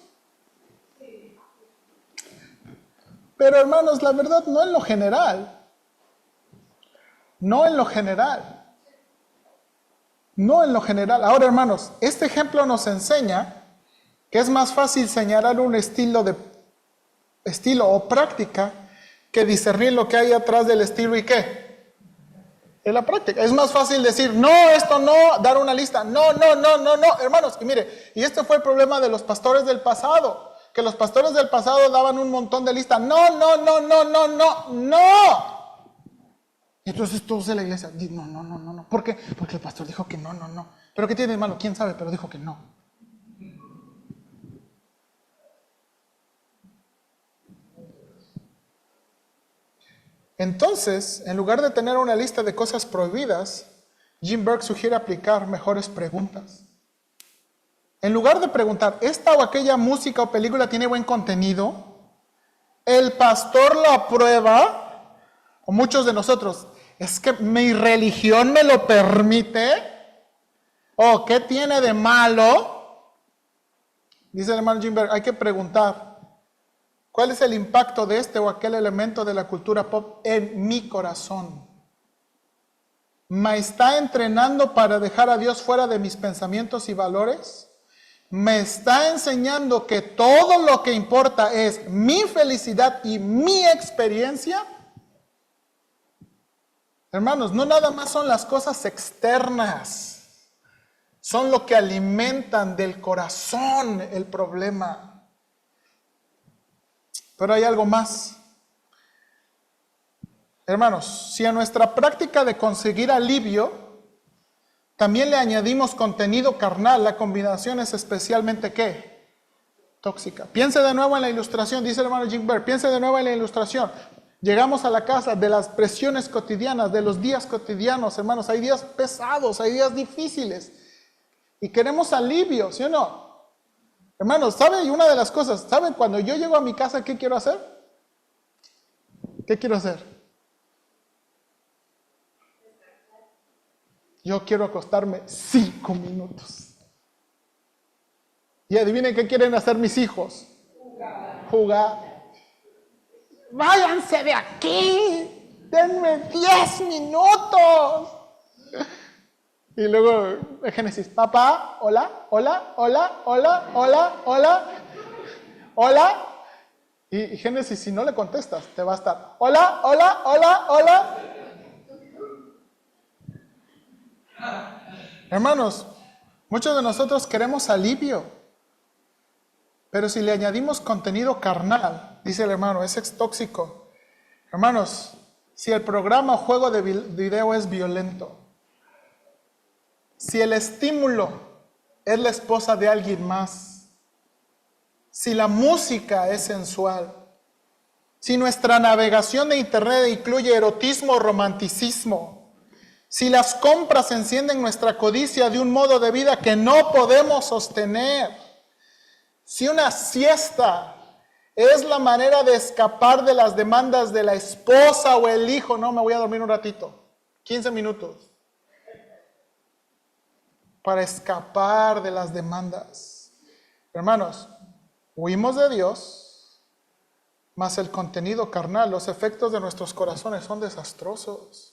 Pero, hermanos, la verdad no en lo general. No en lo general. No en lo general. Ahora, hermanos, este ejemplo nos enseña que es más fácil señalar un estilo o práctica que discernir lo que hay atrás del estilo y qué. En la práctica. Es más fácil decir, no, esto no, dar una lista. No, hermanos. Y mire, y este fue el problema de los pastores del pasado. Que los pastores del pasado daban un montón de listas. No. Entonces todos de la iglesia, no. ¿Por qué? Porque el pastor dijo que no. ¿Pero qué tiene de malo? ¿Quién sabe? Pero dijo que no. Entonces, en lugar de tener una lista de cosas prohibidas, Jim Burke sugiere aplicar mejores preguntas. En lugar de preguntar, ¿esta o aquella música o película tiene buen contenido? ¿El pastor lo aprueba? O muchos de nosotros, ¿es que mi religión me lo permite? ¿O qué tiene de malo? Dice el hermano Jim Burke, hay que preguntar, ¿cuál es el impacto de este o aquel elemento de la cultura pop en mi corazón? ¿Me está entrenando para dejar a Dios fuera de mis pensamientos y valores? ¿Me está enseñando que todo lo que importa es mi felicidad y mi experiencia? Hermanos, no nada más son las cosas externas, son lo que alimentan del corazón el problema. Pero hay algo más. Hermanos, si a nuestra práctica de conseguir alivio también le añadimos contenido carnal, la combinación es especialmente ¿qué? Tóxica. Piense de nuevo en la ilustración, dice el hermano Jim Burke, piense de nuevo en la ilustración. Llegamos a la casa de las presiones cotidianas, de los días cotidianos, hermanos. Hay días pesados, hay días difíciles. Y queremos alivio, ¿sí o no? Hermanos, ¿saben? Y una de las cosas, ¿saben? Cuando yo llego a mi casa, ¿qué quiero hacer? ¿Qué quiero hacer? Yo quiero acostarme 5 minutos. Y adivinen qué quieren hacer mis hijos. Jugar. Váyanse de aquí. Denme 10 minutos. Y luego Génesis, papá, hola. Y Génesis, si no le contestas, te va a estar, hola. Hermanos, muchos de nosotros queremos alivio, pero si le añadimos contenido carnal, dice el hermano, ese es tóxico. Hermanos, si el programa o juego de video es violento, Si el estímulo es la esposa de alguien más, si la música es sensual, si nuestra navegación de internet incluye erotismo o romanticismo, si las compras encienden nuestra codicia de un modo de vida que no podemos sostener, si una siesta es la manera de escapar de las demandas de la esposa o el hijo, no, me voy a dormir un ratito, 15 minutos, para escapar de las demandas. Hermanos, huimos de Dios, mas el contenido carnal, los efectos de nuestros corazones son desastrosos.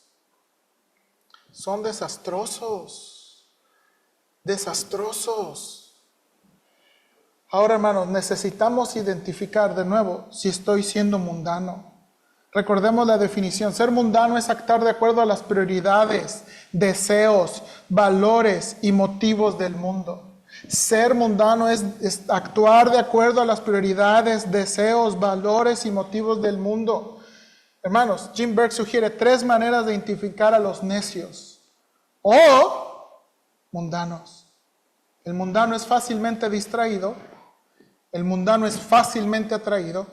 Son desastrosos. Desastrosos. Ahora, hermanos, necesitamos identificar de nuevo si estoy siendo mundano. Recordemos la definición. Ser mundano es actuar de acuerdo a las prioridades, deseos, valores y motivos del mundo. Ser mundano es actuar de acuerdo a las prioridades, deseos, valores y motivos del mundo. Hermanos, Jim Berg sugiere 3 maneras de identificar a los necios o mundanos. El mundano es fácilmente distraído, el mundano es fácilmente atraído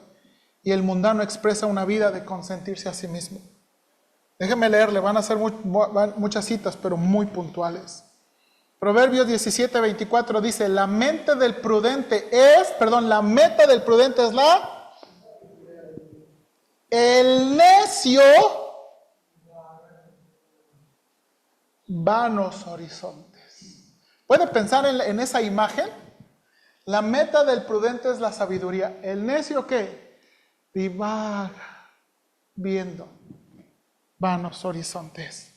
y el mundano expresa una vida de consentirse a sí mismo. Déjenme leerle, van a ser muchas citas, pero muy puntuales. Proverbios 17:24 dice, la meta del prudente es el necio, vanos horizontes. ¿Puede pensar en esa imagen? La meta del prudente es la sabiduría. ¿El necio qué? Divaga, viendo vanos horizontes.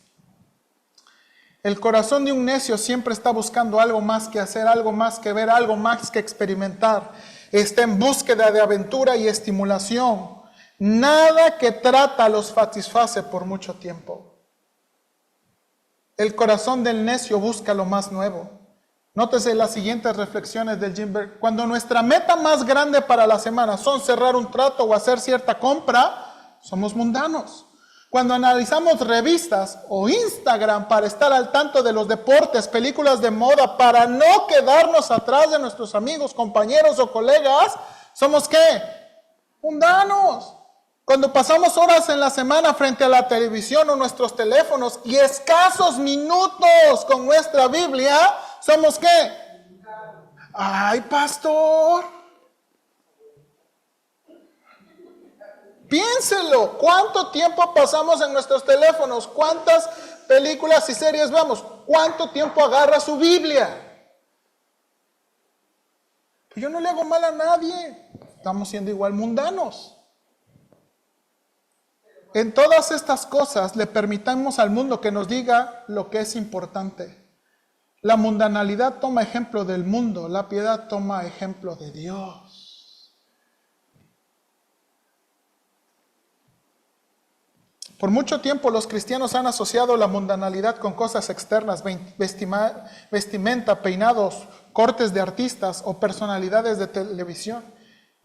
El corazón de un necio siempre está buscando algo más que hacer, algo más que ver, algo más que experimentar. Está en búsqueda de aventura y estimulación. Nada que trata los satisface por mucho tiempo. El corazón del necio busca lo más nuevo. Nótese las siguientes reflexiones del Jim Berg. Cuando nuestra meta más grande para la semana son cerrar un trato o hacer cierta compra, somos mundanos. Cuando analizamos revistas o Instagram para estar al tanto de los deportes, películas de moda, para no quedarnos atrás de nuestros amigos, compañeros o colegas, ¿somos qué? Mundanos. Cuando pasamos horas en la semana frente a la televisión o nuestros teléfonos y escasos minutos con nuestra Biblia, ¿somos qué? ¡Ay, pastor! Piénselo, ¿cuánto tiempo pasamos en nuestros teléfonos? ¿Cuántas películas y series vemos? ¿Cuánto tiempo agarra su Biblia? Yo no le hago mal a nadie, estamos siendo igual mundanos. En todas estas cosas le permitamos al mundo que nos diga lo que es importante. La mundanalidad toma ejemplo del mundo, la piedad toma ejemplo de Dios. Por mucho tiempo los cristianos han asociado la mundanalidad con cosas externas, vestimenta, peinados, cortes de artistas o personalidades de televisión.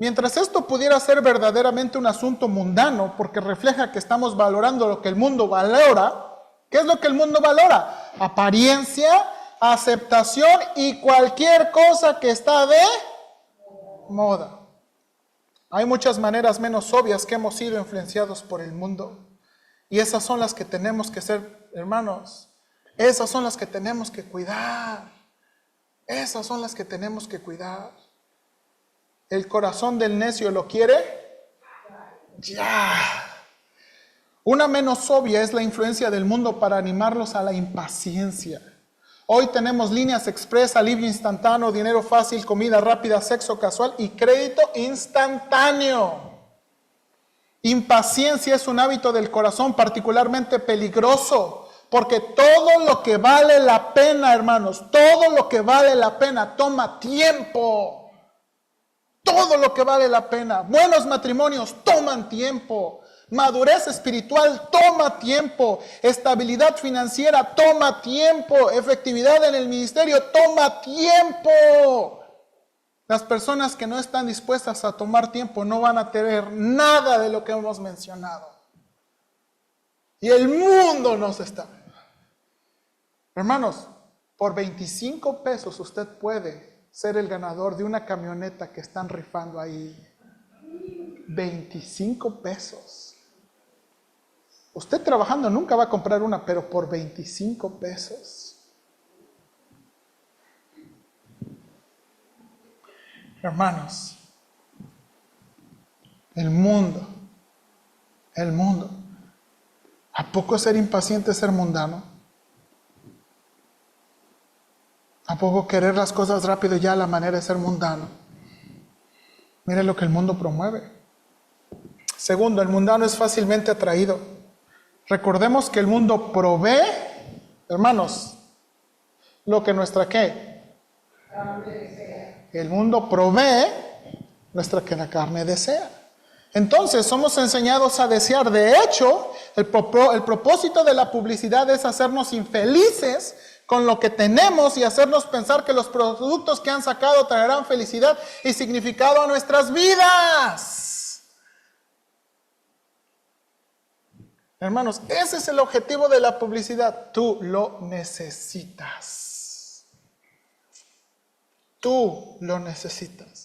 Mientras esto pudiera ser verdaderamente un asunto mundano, porque refleja que estamos valorando lo que el mundo valora, ¿qué es lo que el mundo valora? Apariencia, aceptación y cualquier cosa que está de moda. Hay muchas maneras menos obvias que hemos sido influenciados por el mundo. Y esas son las que tenemos que ser, hermanos, esas son las que tenemos que cuidar. Esas son las que tenemos que cuidar. ¿El corazón del necio lo quiere? Ya. Una menos obvia es la influencia del mundo para animarlos a la impaciencia. Hoy tenemos líneas express, alivio instantáneo, dinero fácil, comida rápida, sexo casual y crédito instantáneo. Impaciencia es un hábito del corazón particularmente peligroso, porque todo lo que vale la pena, hermanos, todo lo que vale la pena toma tiempo. Todo lo que vale la pena. Buenos matrimonios toman tiempo. Madurez espiritual toma tiempo. Estabilidad financiera toma tiempo. Efectividad en el ministerio toma tiempo. Las personas que no están dispuestas a tomar tiempo no van a tener nada de lo que hemos mencionado. Y el mundo nos está. Hermanos, Por 25 pesos usted puede ser el ganador de una camioneta que están rifando ahí. 25 pesos. Usted trabajando nunca va a comprar una, pero por 25 pesos. Hermanos, el mundo. ¿A poco ser impaciente es ser mundano? ¿A poco querer las cosas rápido ya la manera de ser mundano? Mire lo que el mundo promueve. Segundo, el mundano es fácilmente atraído. Recordemos que el mundo provee, hermanos, lo que nuestra ¿qué? Carne desea. El mundo provee nuestra que la carne desea. Entonces somos enseñados a desear. De hecho, el propósito de la publicidad es hacernos infelices con lo que tenemos y hacernos pensar que los productos que han sacado traerán felicidad y significado a nuestras vidas. Hermanos, ese es el objetivo de la publicidad. Tú lo necesitas. Tú lo necesitas.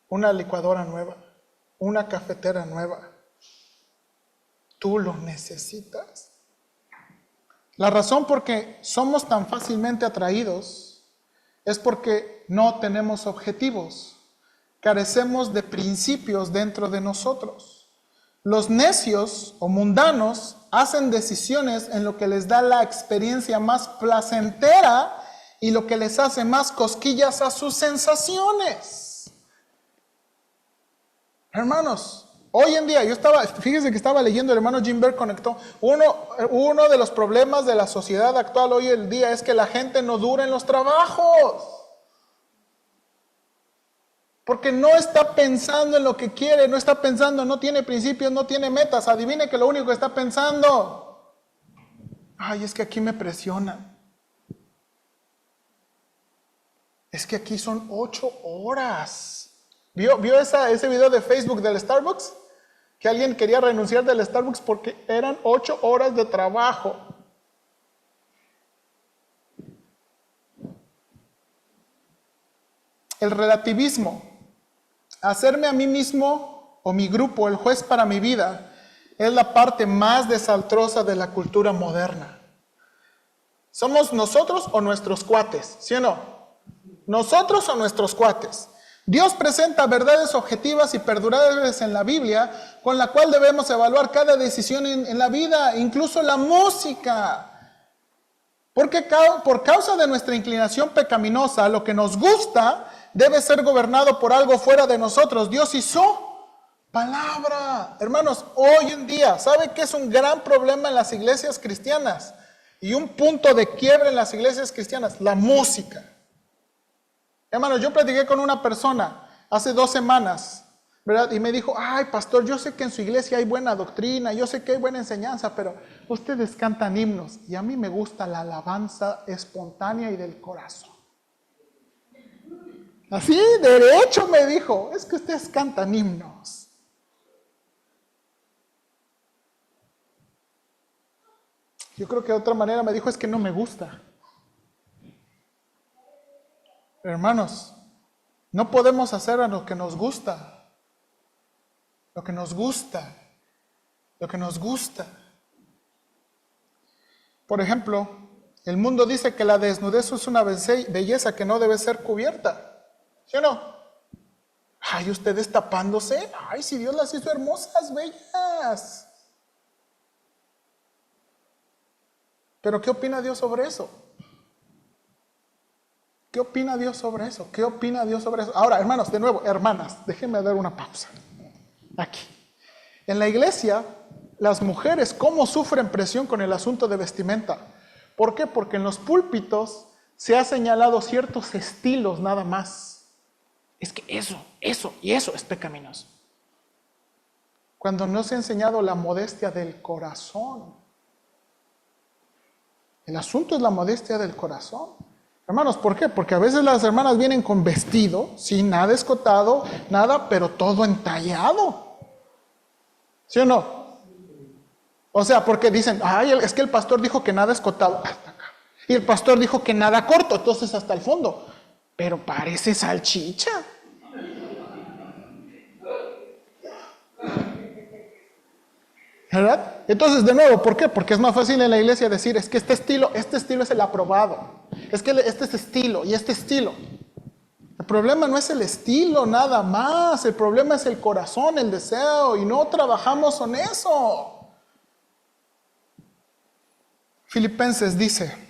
Una licuadora nueva, una cafetera nueva. Tú lo necesitas. La razón por que somos tan fácilmente atraídos es porque no tenemos objetivos. Carecemos de principios dentro de nosotros. Los necios o mundanos hacen decisiones en lo que les da la experiencia más placentera y lo que les hace más cosquillas a sus sensaciones. Hermanos, hoy en día, fíjense que estaba leyendo, el hermano Jim Berg conectó, uno de los problemas de la sociedad actual hoy en día es que la gente no dura en los trabajos. Porque no está pensando en lo que quiere, no está pensando, no tiene principios, no tiene metas. Adivine que lo único que está pensando, ay, es que aquí me presionan. Es que aquí son 8 horas. ¿Vio ese video de Facebook del Starbucks? Que alguien quería renunciar del Starbucks porque eran 8 horas de trabajo. El relativismo. Hacerme a mí mismo o mi grupo el juez para mi vida es la parte más desastrosa de la cultura moderna. ¿Somos nosotros o nuestros cuates? ¿Sí o no? ¿Nosotros o nuestros cuates? Dios presenta verdades objetivas y perdurables en la Biblia, con la cual debemos evaluar cada decisión en la vida, incluso la música. Porque por causa de nuestra inclinación pecaminosa, lo que nos gusta debe ser gobernado por algo fuera de nosotros, Dios y su palabra. Hermanos, hoy en día, ¿sabe qué es un gran problema en las iglesias cristianas? Y un punto de quiebre en las iglesias cristianas, la música. Hermanos, yo platiqué con una persona hace 2 semanas, ¿verdad? Y me dijo, ay, pastor, yo sé que en su iglesia hay buena doctrina, yo sé que hay buena enseñanza, pero ustedes cantan himnos y a mí me gusta la alabanza espontánea y del corazón. Así, derecho me dijo, es que ustedes cantan himnos. Yo creo que de otra manera me dijo, es que no me gusta. Hermanos, no podemos hacer a lo que nos gusta. Lo que nos gusta. Lo que nos gusta. Por ejemplo, el mundo dice que la desnudez es una belleza que no debe ser cubierta. ¿Sí o no? Ay, ustedes tapándose. Ay, si Dios las hizo hermosas, bellas. Pero ¿qué opina Dios sobre eso? ¿Qué opina Dios sobre eso? ¿Qué opina Dios sobre eso? Ahora, hermanos, de nuevo, hermanas, déjenme dar una pausa. Aquí. En la iglesia, las mujeres, ¿cómo sufren presión con el asunto de vestimenta? ¿Por qué? Porque en los púlpitos se ha señalado ciertos estilos nada más. Es que eso es pecaminoso. Cuando no se ha enseñado la modestia del corazón. El asunto es la modestia del corazón. Hermanos, ¿por qué? Porque a veces las hermanas vienen con vestido, sin nada escotado, nada, pero todo entallado. ¿Sí o no? O sea, porque dicen, ay, es que el pastor dijo que nada escotado. Hasta acá. Y el pastor dijo que nada corto, entonces hasta el fondo. Pero parece salchicha. ¿Verdad? Entonces, de nuevo, ¿por qué? Porque es más fácil en la iglesia decir, es que este estilo es el aprobado. Es que este es estilo y este estilo. El problema no es el estilo nada más, el problema es el corazón, el deseo, y no trabajamos en eso. Filipenses dice,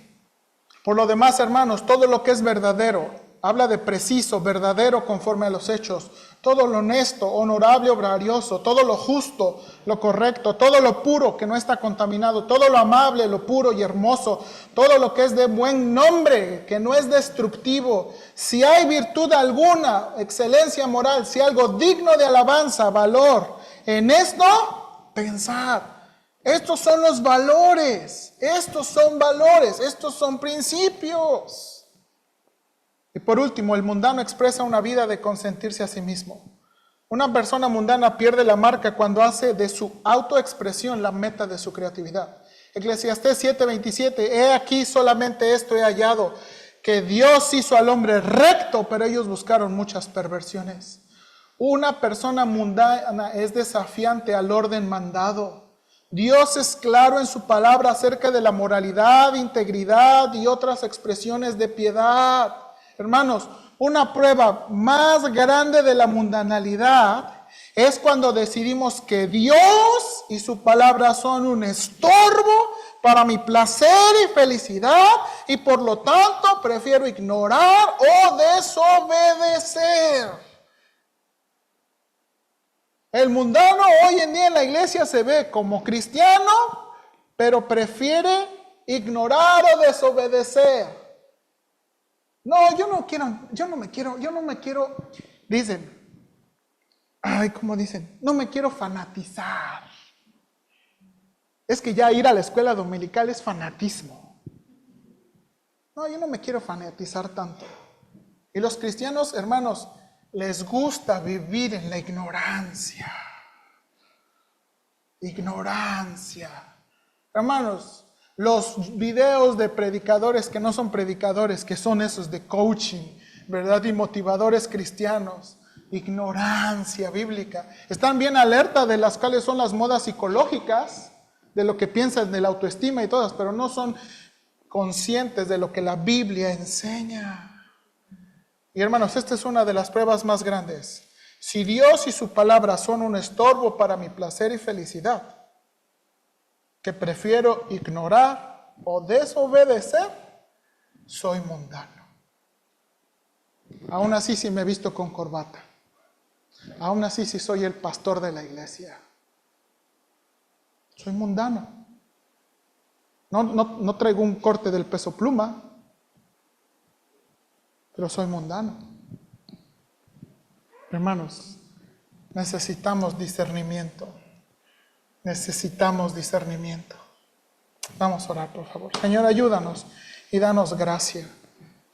por lo demás, hermanos, todo lo que es verdadero, habla de preciso, verdadero conforme a los hechos, todo lo honesto, honorable, obrarioso, todo lo justo, lo correcto, todo lo puro que no está contaminado, todo lo amable, lo puro y hermoso, todo lo que es de buen nombre, que no es destructivo, si hay virtud alguna, excelencia moral, si algo digno de alabanza, valor, en esto pensad. Estos son los valores, estos son principios. Y por último, el mundano expresa una vida de consentirse a sí mismo. Una persona mundana pierde la marca cuando hace de su autoexpresión la meta de su creatividad. Eclesiastés 7:27, he aquí solamente esto he hallado, que Dios hizo al hombre recto, pero ellos buscaron muchas perversiones. Una persona mundana es desafiante al orden mandado. Dios es claro en su palabra acerca de la moralidad, integridad y otras expresiones de piedad. Hermanos, una prueba más grande de la mundanalidad es cuando decidimos que Dios y su palabra son un estorbo para mi placer y felicidad, y por lo tanto prefiero ignorar o desobedecer. El mundano hoy en día en la iglesia se ve como cristiano, pero prefiere ignorar o desobedecer. No, yo no me quiero, dicen, ¿cómo dicen? No me quiero fanatizar. Es que ya ir a la escuela dominical es fanatismo. No, yo no me quiero fanatizar tanto. Y los cristianos, hermanos, les gusta vivir en la ignorancia. Ignorancia. Hermanos, los videos de predicadores que no son predicadores, que son esos de coaching, ¿verdad? Y motivadores cristianos. Ignorancia bíblica. Están bien alerta de las cuales son las modas psicológicas, de lo que piensan de la autoestima y todas, pero no son conscientes de lo que la Biblia enseña. Y hermanos, esta es una de las pruebas más grandes. Si Dios y su palabra son un estorbo para mi placer y felicidad, que prefiero ignorar o desobedecer, soy mundano. Aún así, si me he visto con corbata. Aún así, si soy el pastor de la iglesia. Soy mundano. No traigo un corte del peso pluma, pero soy mundano. Hermanos, necesitamos discernimiento. Necesitamos discernimiento. Vamos a orar, por favor. Señor, ayúdanos y danos gracia.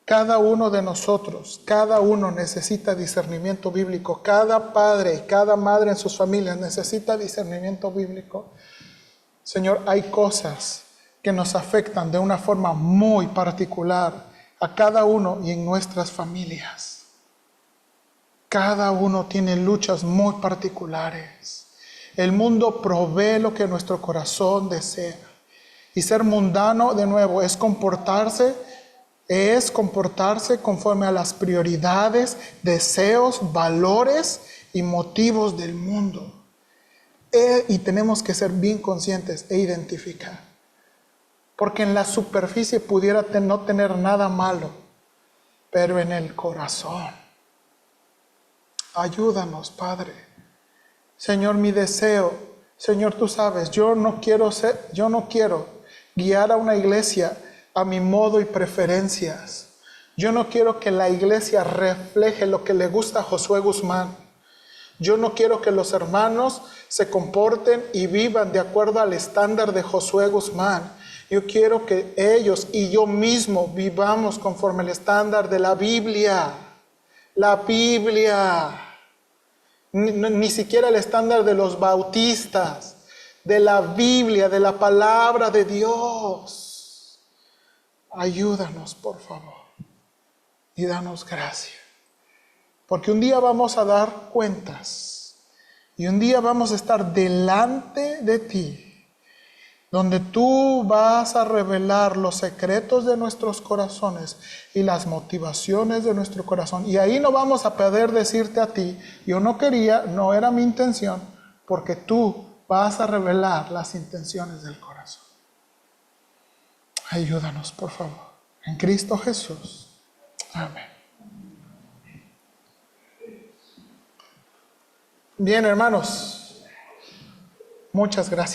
Cada uno de nosotros, cada uno necesita discernimiento bíblico. Cada padre y cada madre en sus familias necesita discernimiento bíblico. Señor, hay cosas que nos afectan de una forma muy particular a cada uno y en nuestras familias. Cada uno tiene luchas muy particulares. El mundo provee lo que nuestro corazón desea. Y ser mundano, de nuevo, es comportarse conforme a las prioridades, deseos, valores y motivos del mundo. Y tenemos que ser bien conscientes e identificar. Porque en la superficie pudiera no tener nada malo, pero en el corazón. Ayúdanos, Padre. Señor, mi deseo, Señor, tú sabes, yo no quiero guiar a una iglesia a mi modo y preferencias. Yo no quiero que la iglesia refleje lo que le gusta a Josué Guzmán. Yo no quiero que los hermanos se comporten y vivan de acuerdo al estándar de Josué Guzmán. Yo quiero que ellos y yo mismo vivamos conforme al estándar de la Biblia. La Biblia. Ni siquiera el estándar de los bautistas. De la Biblia, de la palabra de Dios. Ayúdanos, por favor. Y danos gracia. Porque un día vamos a dar cuentas. Y un día vamos a estar delante de ti, donde tú vas a revelar los secretos de nuestros corazones y las motivaciones de nuestro corazón. Y ahí no vamos a poder decirte a ti, yo no quería, no era mi intención, porque tú vas a revelar las intenciones del corazón. Ayúdanos, por favor. En Cristo Jesús. Amén. Bien, hermanos. Muchas gracias.